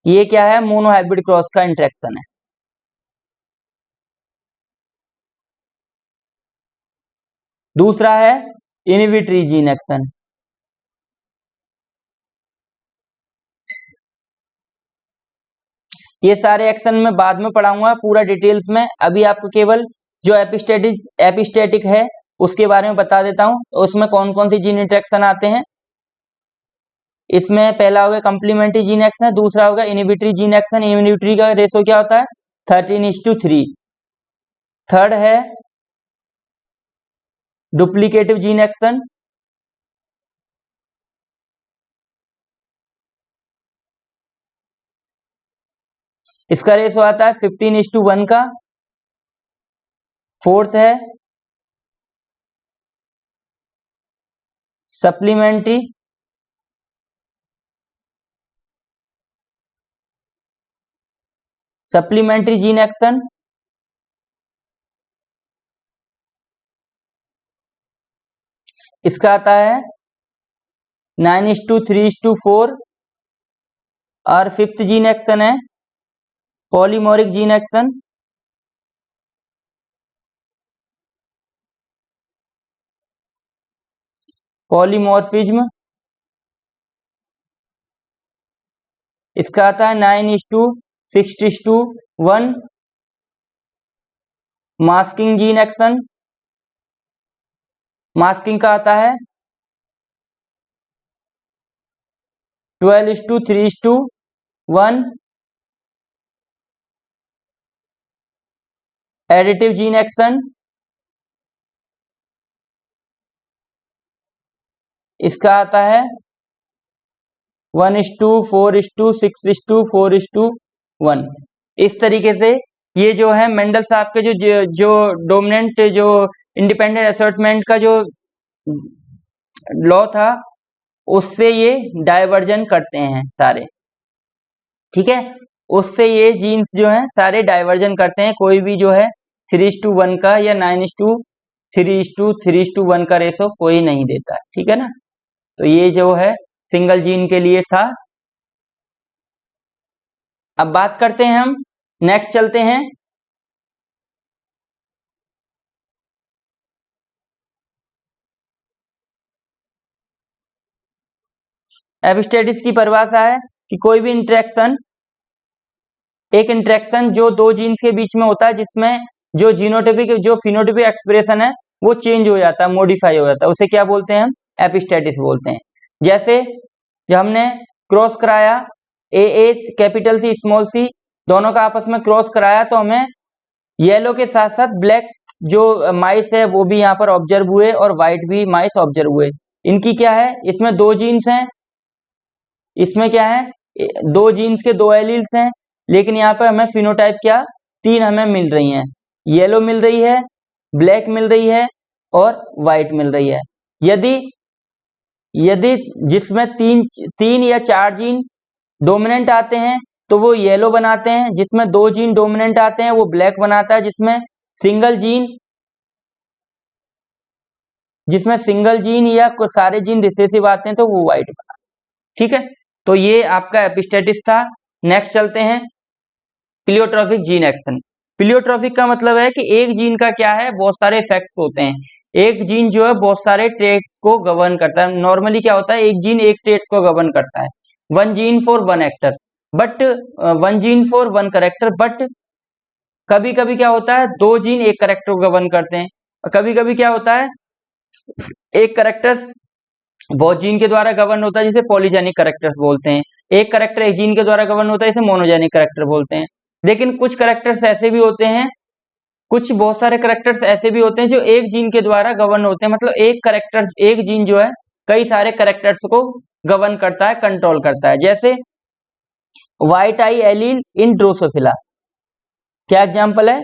ये क्या है, मोनोहाइब्रिड क्रॉस का इंटरेक्शन है। दूसरा है इनविट्री जीन एक्शन। ये सारे एक्शन मैं बाद में पढ़ाऊंगा पूरा डिटेल्स में, अभी आपको केवल जो एपिस्टेटिक है उसके बारे में बता देता हूं। उसमें कौन कौन सी जीन इंटरेक्शन आते हैं। इसमें पहला होगा कंप्लीमेंट्री जीन एक्शन, दूसरा होगा इनहिबिटरी जीन एक्शन। इनहिबिटरी का रेशो क्या होता है, 13:3। थर्ड है डुप्लीकेटिव जीन एक्शन, इसका रेशो आता है 15:1 का। फोर्थ है सप्लीमेंट्री, सप्लीमेंट्री जीन एक्शन। इसका आता है 9:3:4। और फिफ्थ जीन एक्शन है पॉलीमोरिक जीन एक्शन। पॉलीमॉर्फिज्म, इसका आता है 9:6:1। मास्किंग जीन एक्शन, मास्किंग का आता है 12:3:1। एडिटिव जीन एक्शन, इसका आता है 1:4:6:4:1। इस तरीके से ये जो है मेंडल साहब के जो डोमिनेंट जो इंडिपेंडेंट असर्टमेंट का जो लॉ था उससे ये डाइवर्जन करते हैं सारे, ठीक है। उससे ये जीन्स जो हैं सारे डाइवर्जन करते हैं। कोई भी जो है 3:1 का या 9:3:3:1 का रेशो कोई नहीं देता है, ठीक है ना। तो ये जो है सिंगल जीन के लिए था। अब बात करते हैं हम, नेक्स्ट चलते हैं एपिस्टेटिस की परिभाषा है कि कोई भी इंटरेक्शन, एक इंटरेक्शन जो दो जीन्स के बीच में होता है जिसमें जो जीनोटाइपिक जो फिनोटाइपिक एक्सप्रेशन है वो चेंज हो जाता है, मॉडिफाई हो जाता है, उसे क्या बोलते हैं हम? एपिस्टेटिस बोलते हैं। जैसे जब हमने क्रॉस कराया ए कैपिटल सी स्मॉल सी दोनों का आपस में क्रॉस कराया तो हमें येलो के साथ साथ ब्लैक जो माइस है वो भी यहाँ पर ऑब्जर्व हुए और व्हाइट भी माइस ऑब्जर्व हुए। इनकी क्या है, इसमें दो जीन्स हैं, इसमें क्या है दो जीन्स के दो एलील्स हैं, लेकिन यहाँ पर हमें फिनोटाइप क्या तीन हमें मिल रही हैं, येलो मिल रही है, ब्लैक मिल रही है और व्हाइट मिल रही है। यदि यदि जिसमें तीन या चार जीन डोमिनेंट आते हैं तो वो येलो बनाते हैं, जिसमें दो जीन डोमिनेंट आते हैं वो ब्लैक बनाता है, जिसमें सिंगल जीन या सारे जीन रिसेसिव आते हैं तो वो व्हाइट बनाता है, ठीक है। तो ये आपका एपिस्टेटिस था। नेक्स्ट चलते हैं प्लियोट्रॉफिक जीन एक्शन। प्लियोट्रॉफिक का मतलब है कि एक जीन का क्या है बहुत सारे इफेक्ट्स होते हैं। एक जीन जो है बहुत सारे ट्रेट्स को गवर्न करता है। नॉर्मली क्या होता है, एक जीन एक ट्रेट्स को गवर्न करता है, one gene for one actor but one gene for one character. But कभी कभी क्या होता है दो जीन एक करेक्टर को गवर्न करते हैं, और कभी कभी क्या होता है एक करेक्टर्स बहुत जीन के द्वारा गवर्न होता है जिसे पॉलीजेनिक करेक्टर्स बोलते हैं। एक करेक्टर एक जीन के द्वारा गवर्न होता है इसे मोनोजेनिक करेक्टर बोलते हैं। लेकिन कुछ करेक्टर्स ऐसे भी होते हैं, कुछ बहुत सारे करेक्टर्स ऐसे भी होते हैं जो एक जीन के द्वारा गवर्न होते हैं, मतलब एक करेक्टर एक जीन जो है कई सारे करेक्टर्स को गवर्न करता है, कंट्रोल करता है। जैसे व्हाइट आई एलील इन ड्रोसोफिला, क्या एग्जांपल है,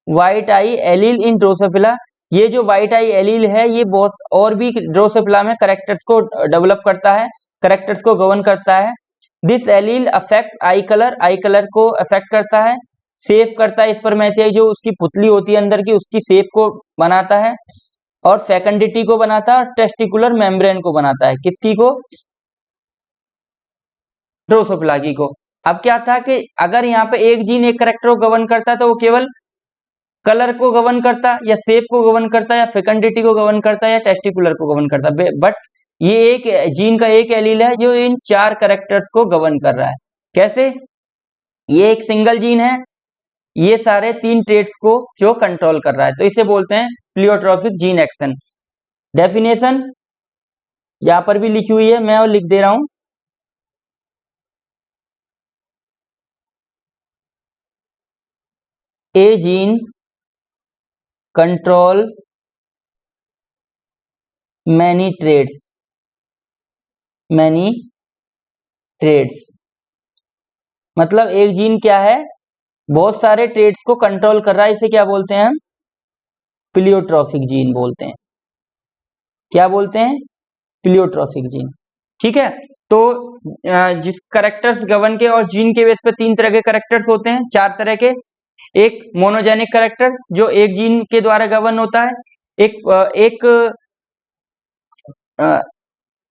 व्हाइट आई एलील इन ड्रोसोफिला। ये जो व्हाइट आई एलील है ये बहुत और भी ड्रोसोफिला में करेक्टर्स को डेवलप करता है, करेक्टर्स को गवर्न करता है। This allele affect I colour को अफेक्ट करता है, सेव करता है स्पर्मेटिया जो उसकी पुतली होती है अंदर की उसकी शेप को बनाता है, और फेकंडिटी को बनाता है और टेस्टिकुलर मेम्ब्रेन को बनाता है। किसकी को? ड्रोसोफिला की को। अब क्या था कि अगर यहाँ पे एक जीन एक करेक्टर को गवर्न करता है तो वो केवल कलर को गवर्न करता या शेप को गवर्न करता या फेकंडिटी को गवर्न करता या टेस्टिकुलर को गवर्न करता। बट ये एक जीन का एक एलील है जो इन चार करेक्टर्स को गवर्न कर रहा है। कैसे? ये एक सिंगल जीन है, ये सारे तीन ट्रेट्स को जो कंट्रोल कर रहा है, तो इसे बोलते हैं प्लियोट्रॉफिक जीन एक्शन। डेफिनेशन यहां पर भी लिखी हुई है, मैं और लिख दे रहा हूं। ए जीन कंट्रोल मैनी ट्रेड्स मतलब एक जीन क्या है बहुत सारे ट्रेड्स को कंट्रोल कर रहा है, इसे क्या बोलते हैं हम? प्लियोट्रॉफिक जीन बोलते हैं। क्या बोलते हैं? प्लियोट्रॉफिक जीन। ठीक है। तो जिस करेक्टर्स गवर्न के और जीन के बेस पे तीन तरह के करेक्टर्स होते हैं, चार तरह के। एक मोनोजेनिक करेक्टर जो एक जीन के द्वारा गवर्न होता है, एक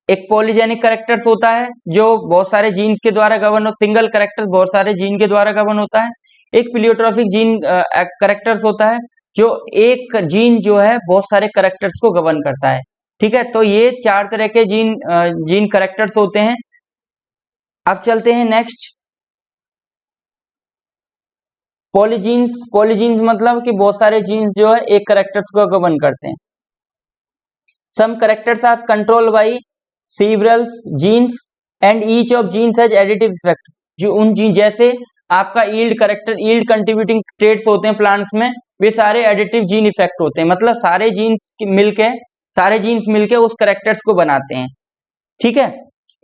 एक पॉलीजेनिक करेक्टर्स होता है जो बहुत सारे जीन्स के द्वारा गवर्न हो, सिंगल करेक्टर बहुत सारे जीन के द्वारा गवर्न होता है। एक प्लियोट्रॉफिक जीन करेक्टर्स होता है जो एक जीन जो है बहुत सारे करेक्टर्स को गवर्न करता है। ठीक है, तो ये चार तरह के जीन करेक्टर्स होते हैं। अब चलते हैं नेक्स्ट, पॉलीजीन्स। पॉलीजीन्स मतलब कि बहुत सारे जीन्स जो है एक करेक्टर्स को गवर्न करते हैं। Some characters are control by several genes and each of genes has additive effect। जो उन जीन जैसे आपका yield character, yield contributing traits होते हैं प्लांट्स में, वे सारे एडिटिव जीन इफेक्ट होते हैं। मतलब सारे जीन्स मिलके उस करेक्टर्स को बनाते हैं। ठीक है,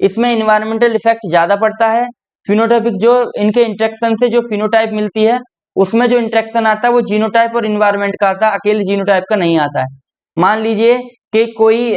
इसमें इन्वायरमेंटल इफेक्ट ज्यादा पड़ता है। फिनोटाइपिक, जो इनके इंटरेक्शन से जो फिनोटाइप मिलती है उसमें जो इंटरेक्शन आता है वो जीनोटाइप और इन्वायरमेंट का आता है, अकेले जीनोटाइप का नहीं आता है। मान लीजिए कि कोई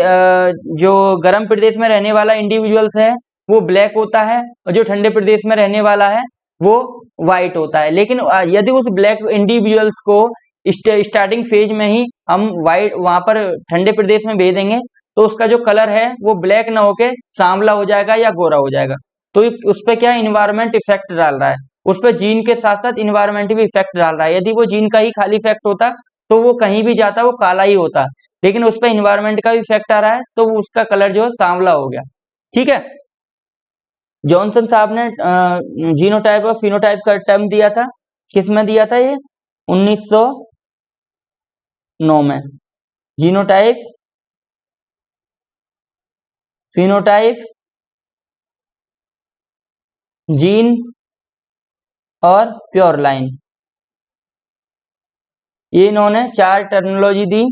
जो गर्म प्रदेश में रहने वाला इंडिविजुअल्स है वो ब्लैक होता है और जो ठंडे प्रदेश में रहने वाला है वो व्हाइट होता है। लेकिन यदि उस ब्लैक इंडिविजुअल्स को स्टार्टिंग फेज में ही हम व्हाइट वहां पर ठंडे प्रदेश में भेज देंगे तो उसका जो कलर है वो ब्लैक ना होके सांवला हो जाएगा या गोरा हो जाएगा। तो उस पर क्या इन्वायरमेंट इफेक्ट डाल रहा है, उस पर जीन के साथ साथ इन्वायरमेंट भी इफेक्ट डाल रहा है। यदि वो जीन का ही खाली इफेक्ट होता तो वो कहीं भी जाता वो काला ही होता, लेकिन उस पर इन्वायरमेंट का भी इफेक्ट आ रहा है तो उसका कलर जो है सांवला हो गया। ठीक है, जॉनसन साहब ने जीनोटाइप और फिनोटाइप का टर्म दिया था, किस में दिया था? ये 1909 में। जीनोटाइप, फिनोटाइप, जीन और प्योर लाइन, ये इन्होंने चार टर्मिनोलॉजी दी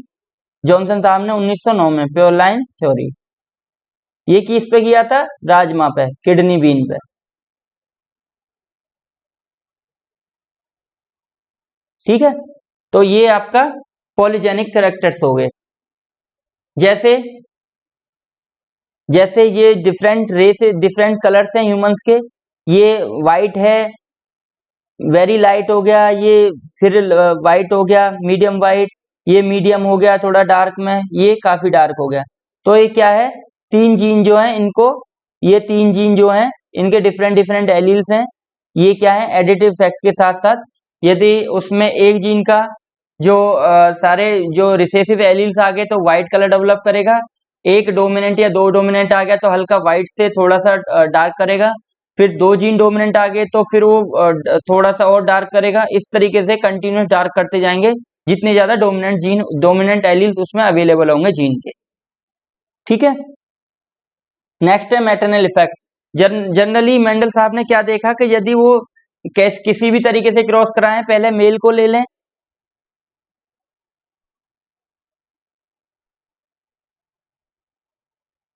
जॉनसन साहब ने 1909 में, प्योर लाइन थ्योरी। ये किस पे किया था? राजमा पे, किडनी बीन पे। ठीक है, तो ये आपका पॉलीजेनिक कैरेक्टर्स हो गए। जैसे जैसे ये डिफरेंट रेस, डिफरेंट कलर्स हैं ह्यूमंस के, ये वाइट है, वेरी लाइट हो गया, ये फिर वाइट हो गया, मीडियम वाइट, ये मीडियम हो गया थोड़ा डार्क में, ये काफी डार्क हो गया। तो ये क्या है? तीन जीन जो हैं इनको, ये तीन जीन जो हैं इनके डिफरेंट डिफरेंट एलील्स हैं। ये क्या है? एडिटिव इफेक्ट के साथ साथ यदि उसमें एक जीन का जो सारे जो रिसेसिव एलील्स आ गए तो व्हाइट कलर डेवलप करेगा, एक डोमिनेंट या दो डोमिनेंट आ गया तो हल्का व्हाइट से थोड़ा सा डार्क करेगा, फिर दो जीन डोमिनेंट आ गए तो फिर वो थोड़ा सा और डार्क करेगा। इस तरीके से कंटिन्यूस डार्क करते जाएंगे जितने ज्यादा डोमिनेंट एलील्स उसमें अवेलेबल होंगे जीन के। ठीक है, नेक्स्ट है मैटरनल इफेक्ट। जनरली मेंडल साहब ने क्या देखा कि यदि वो किसी भी तरीके से क्रॉस कराएं, पहले मेल को ले लें,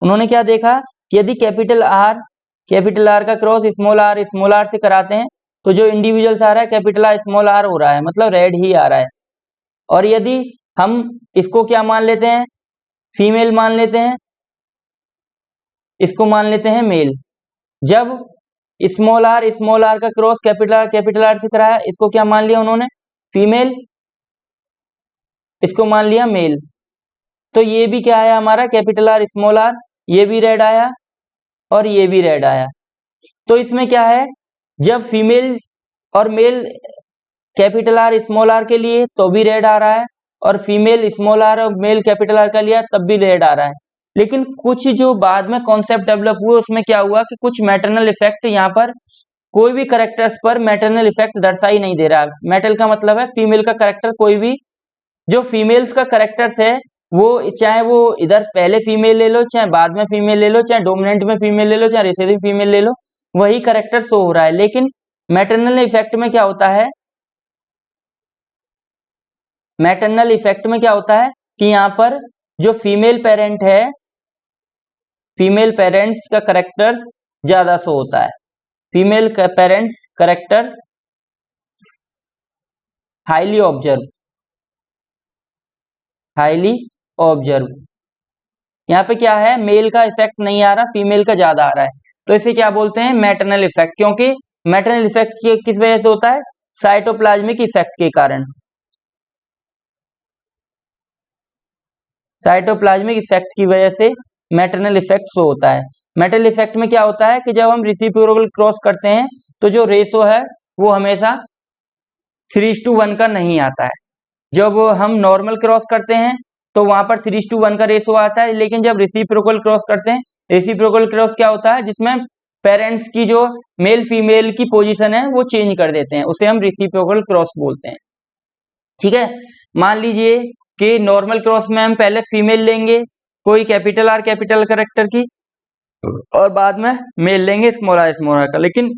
उन्होंने क्या देखा कि यदि कैपिटल आर का क्रॉस स्मॉल आर से कराते हैं तो जो इंडिविजुअल्स आ रहा है कैपिटल आर स्मॉल आर हो रहा है, मतलब रेड ही आ रहा है। और यदि हम इसको क्या मान लेते हैं? फीमेल मान लेते हैं, इसको मान लेते हैं मेल। जब स्मॉल आर का क्रॉस कैपिटल आर से कराया, इसको क्या मान लिया उन्होंने? फीमेल, इसको मान लिया मेल। तो ये भी क्या आया हमारा? कैपिटल आर स्मॉल आर, ये भी रेड आया और ये भी रेड आया। तो इसमें क्या है? जब फीमेल और male capital R small R के लिए तो भी रेड आ रहा है, और फीमेल स्मॉल आर और मेल कैपिटल आर का लिया तब भी रेड आ रहा है। लेकिन कुछ जो बाद में कॉन्सेप्ट डेवलप हुए उसमें क्या हुआ कि कुछ मैटरनल इफेक्ट, यहाँ पर कोई भी करेक्टर्स पर मैटरनल इफेक्ट दर्शा ही नहीं दे रहा। मेटल का मतलब है फीमेल का करेक्टर, कोई भी जो फीमेल्स का करेक्टर्स है वो चाहे वो इधर पहले फीमेल ले लो, चाहे बाद में फीमेल ले लो, चाहे डोमिनेंट में फीमेल ले लो, चाहे रिसेसिव फीमेल ले लो, वही करेक्टर शो हो रहा है। लेकिन मैटरनल इफेक्ट में क्या होता है? मैटरनल इफेक्ट में क्या होता है कि यहाँ पर जो फीमेल पेरेंट है, फीमेल पेरेंट्स का करेक्टर्स ज्यादा शो होता है। Female parents character highly observe, highly observe. यहाँ पे क्या है, मेल का इफेक्ट नहीं आ रहा, फीमेल का ज्यादा आ रहा है, तो इसे क्या बोलते हैं, मैटरनल इफेक्ट। क्योंकि मैटरनल इफेक्ट किस वजह से होता है, साइटोप्लाज्मिक इफेक्ट के कारण। साइटोप्लाज्मिक इफेक्ट की वजह से मैटरनल इफेक्ट शो होता है। मैटरनल इफेक्ट में क्या होता है कि जब हम रेसिप्रोकल क्रॉस करते हैं तो जो रेशो है वो हमेशा 3:1 का नहीं आता है। जब हम नॉर्मल क्रॉस करते हैं तो वहां पर 3:1 का रेशो आता है, लेकिन जब रेसिप्रोकल क्रॉस करते हैं, रेसिप्रोकल क्रॉस क्या होता है, जिसमें पेरेंट्स की जो मेल फीमेल की पोजीशन है वो चेंज कर देते हैं, उसे हम रेसिप्रोकल क्रॉस बोलते हैं। ठीक है, मान लीजिए कि नॉर्मल क्रॉस में हम पहले फीमेल लेंगे कोई कैपिटल आर कैपिटल कैरेक्टर की, और बाद में मेल लेंगे स्मॉल आर का। लेकिन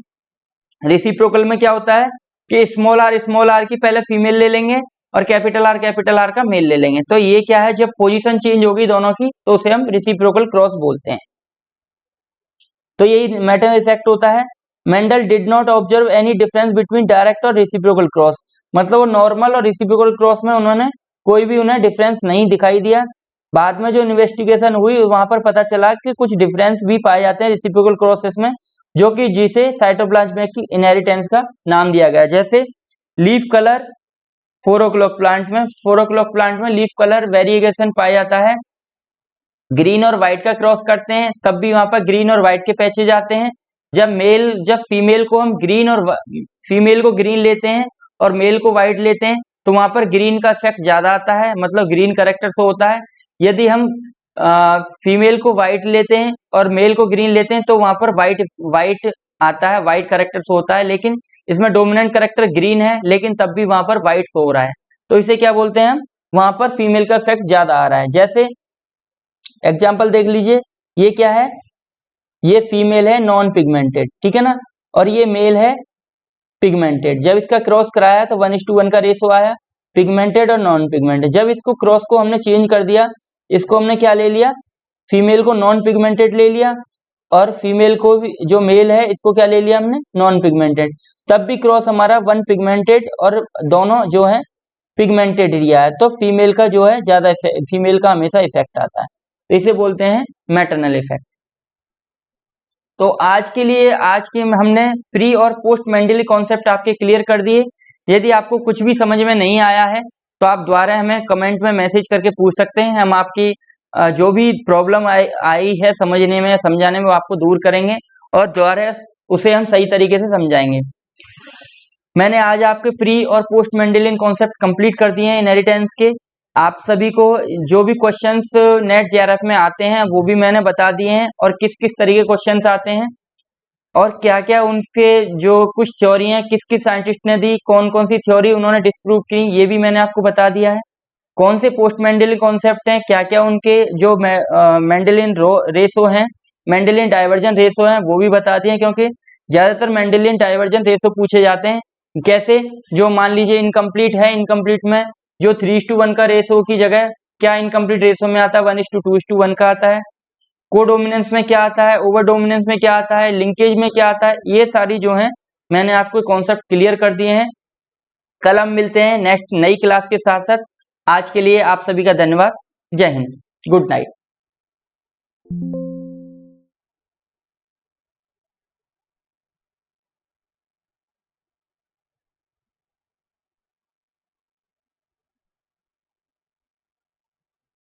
रेसिप्रोकल में क्या होता है कि स्मॉल आर की पहले फीमेल ले लेंगे और कैपिटल आर का मेल ले लेंगे। तो ये क्या है, जब पोजीशन चेंज होगी दोनों की तो उसे हम रेसिप्रोकल क्रॉस बोलते हैं। तो यही मैटरनल इफेक्ट होता है। Mendel did not observe any difference between direct और रेसिप्रोकल क्रॉस, मतलब वो नॉर्मल और रेसिप्रोकल क्रॉस में उन्होंने कोई भी उन्हें डिफरेंस नहीं दिखाई दिया। बाद में जो इन्वेस्टिगेशन हुई वहां पर पता चला कि कुछ डिफरेंस भी पाए जाते हैं रेसिप्रोकल क्रॉसेस में, जो कि जिसे साइटोप्लाज्मिक इनहेरिटेंस का नाम दिया गया। जैसे लीफ कलर 4 o'clock प्लांट में लीफ कलर वेरिएशन पाया जाता है। ग्रीन और व्हाइट का क्रॉस करते हैं तब भी वहां पर ग्रीन और व्हाइट के पैचेज आते हैं। जब फीमेल को हम फीमेल को ग्रीन लेते हैं और मेल को व्हाइट लेते हैं तो वहां पर ग्रीन का इफेक्ट ज्यादा आता है, मतलब ग्रीन करेक्टर शो होता है। यदि हम फीमेल को व्हाइट लेते हैं और मेल को ग्रीन लेते हैं तो वहां पर व्हाइट आता है, व्हाइट करेक्टर शो होता है। लेकिन इसमें डोमिनेंट करेक्टर ग्रीन है, लेकिन तब भी वहां पर व्हाइट शो हो रहा है, तो इसे क्या बोलते हैं हम, वहां पर फीमेल का इफेक्ट ज्यादा आ रहा है। जैसे एग्जाम्पल देख लीजिए, ये क्या है, ये फीमेल है नॉन पिगमेंटेड, ठीक है ना, और ये मेल है पिगमेंटेड। जब इसका क्रॉस कराया तो 1:1 का रेशो आया, पिगमेंटेड और नॉन पिगमेंटेड। जब इसको क्रॉस को हमने चेंज कर दिया, इसको हमने क्या ले लिया, फीमेल को नॉन पिगमेंटेड ले लिया, और फीमेल को भी, जो मेल है इसको क्या ले लिया हमने, नॉन पिगमेंटेड। तब भी क्रॉस हमारा 1 पिगमेंटेड और दोनों जो है पिगमेंटेड लिया है, तो फीमेल का जो है ज्यादा, फीमेल का हमेशा इफेक्ट आता है, तो इसे बोलते हैं मैटरनल इफेक्ट। तो आज के लिए हमने प्री और पोस्ट मेंडली कॉन्सेप्ट आपके क्लियर कर दिए। यदि आपको कुछ भी समझ में नहीं आया है तो आप द्वारा हमें कमेंट में मैसेज करके पूछ सकते हैं। हम आपकी जो भी प्रॉब्लम आई है समझने में, समझाने में, वो आपको दूर करेंगे और द्वारा उसे हम सही तरीके से समझाएंगे। मैंने आज आपके प्री और पोस्ट मेंडेलियन कॉन्सेप्ट कंप्लीट कर दिए हैं इनहेरिटेंस के। आप सभी को जो भी क्वेश्चंस नेट जेआरएफ में आते हैं वो भी मैंने बता दिए हैं, और किस किस तरीके क्वेश्चंस आते हैं और क्या क्या उनके जो कुछ थ्योरी हैं किस किस साइंटिस्ट ने दी, कौन कौन सी थ्योरी उन्होंने डिस्प्रूव की, ये भी मैंने आपको बता दिया है। कौन से पोस्ट मेंडेलियन कॉन्सेप्ट हैं, क्या क्या उनके जो मेंडेलियन रेशो हैं, मेंडेलियन डाइवर्जन रेशो हैं, वो भी बता दिए। क्योंकि ज्यादातर मेंडेलियन डाइवर्जन रेशो पूछे जाते हैं। कैसे, जो मान लीजिए इनकम्प्लीट है, इनकम्प्लीट में जो 3:1 का रेशो की जगह क्या इनकम्प्लीट रेशो में आता है, 1:2:1 का आता है। कोडोमिनेंस में क्या आता है, ओवर डोमिनेंस में क्या आता है, लिंकेज में क्या आता है, ये सारी जो है मैंने आपको कॉन्सेप्ट क्लियर कर दिए हैं। कल हम मिलते हैं नेक्स्ट नई क्लास के साथ साथ। आज के लिए आप सभी का धन्यवाद। जय हिंद, गुड नाइट।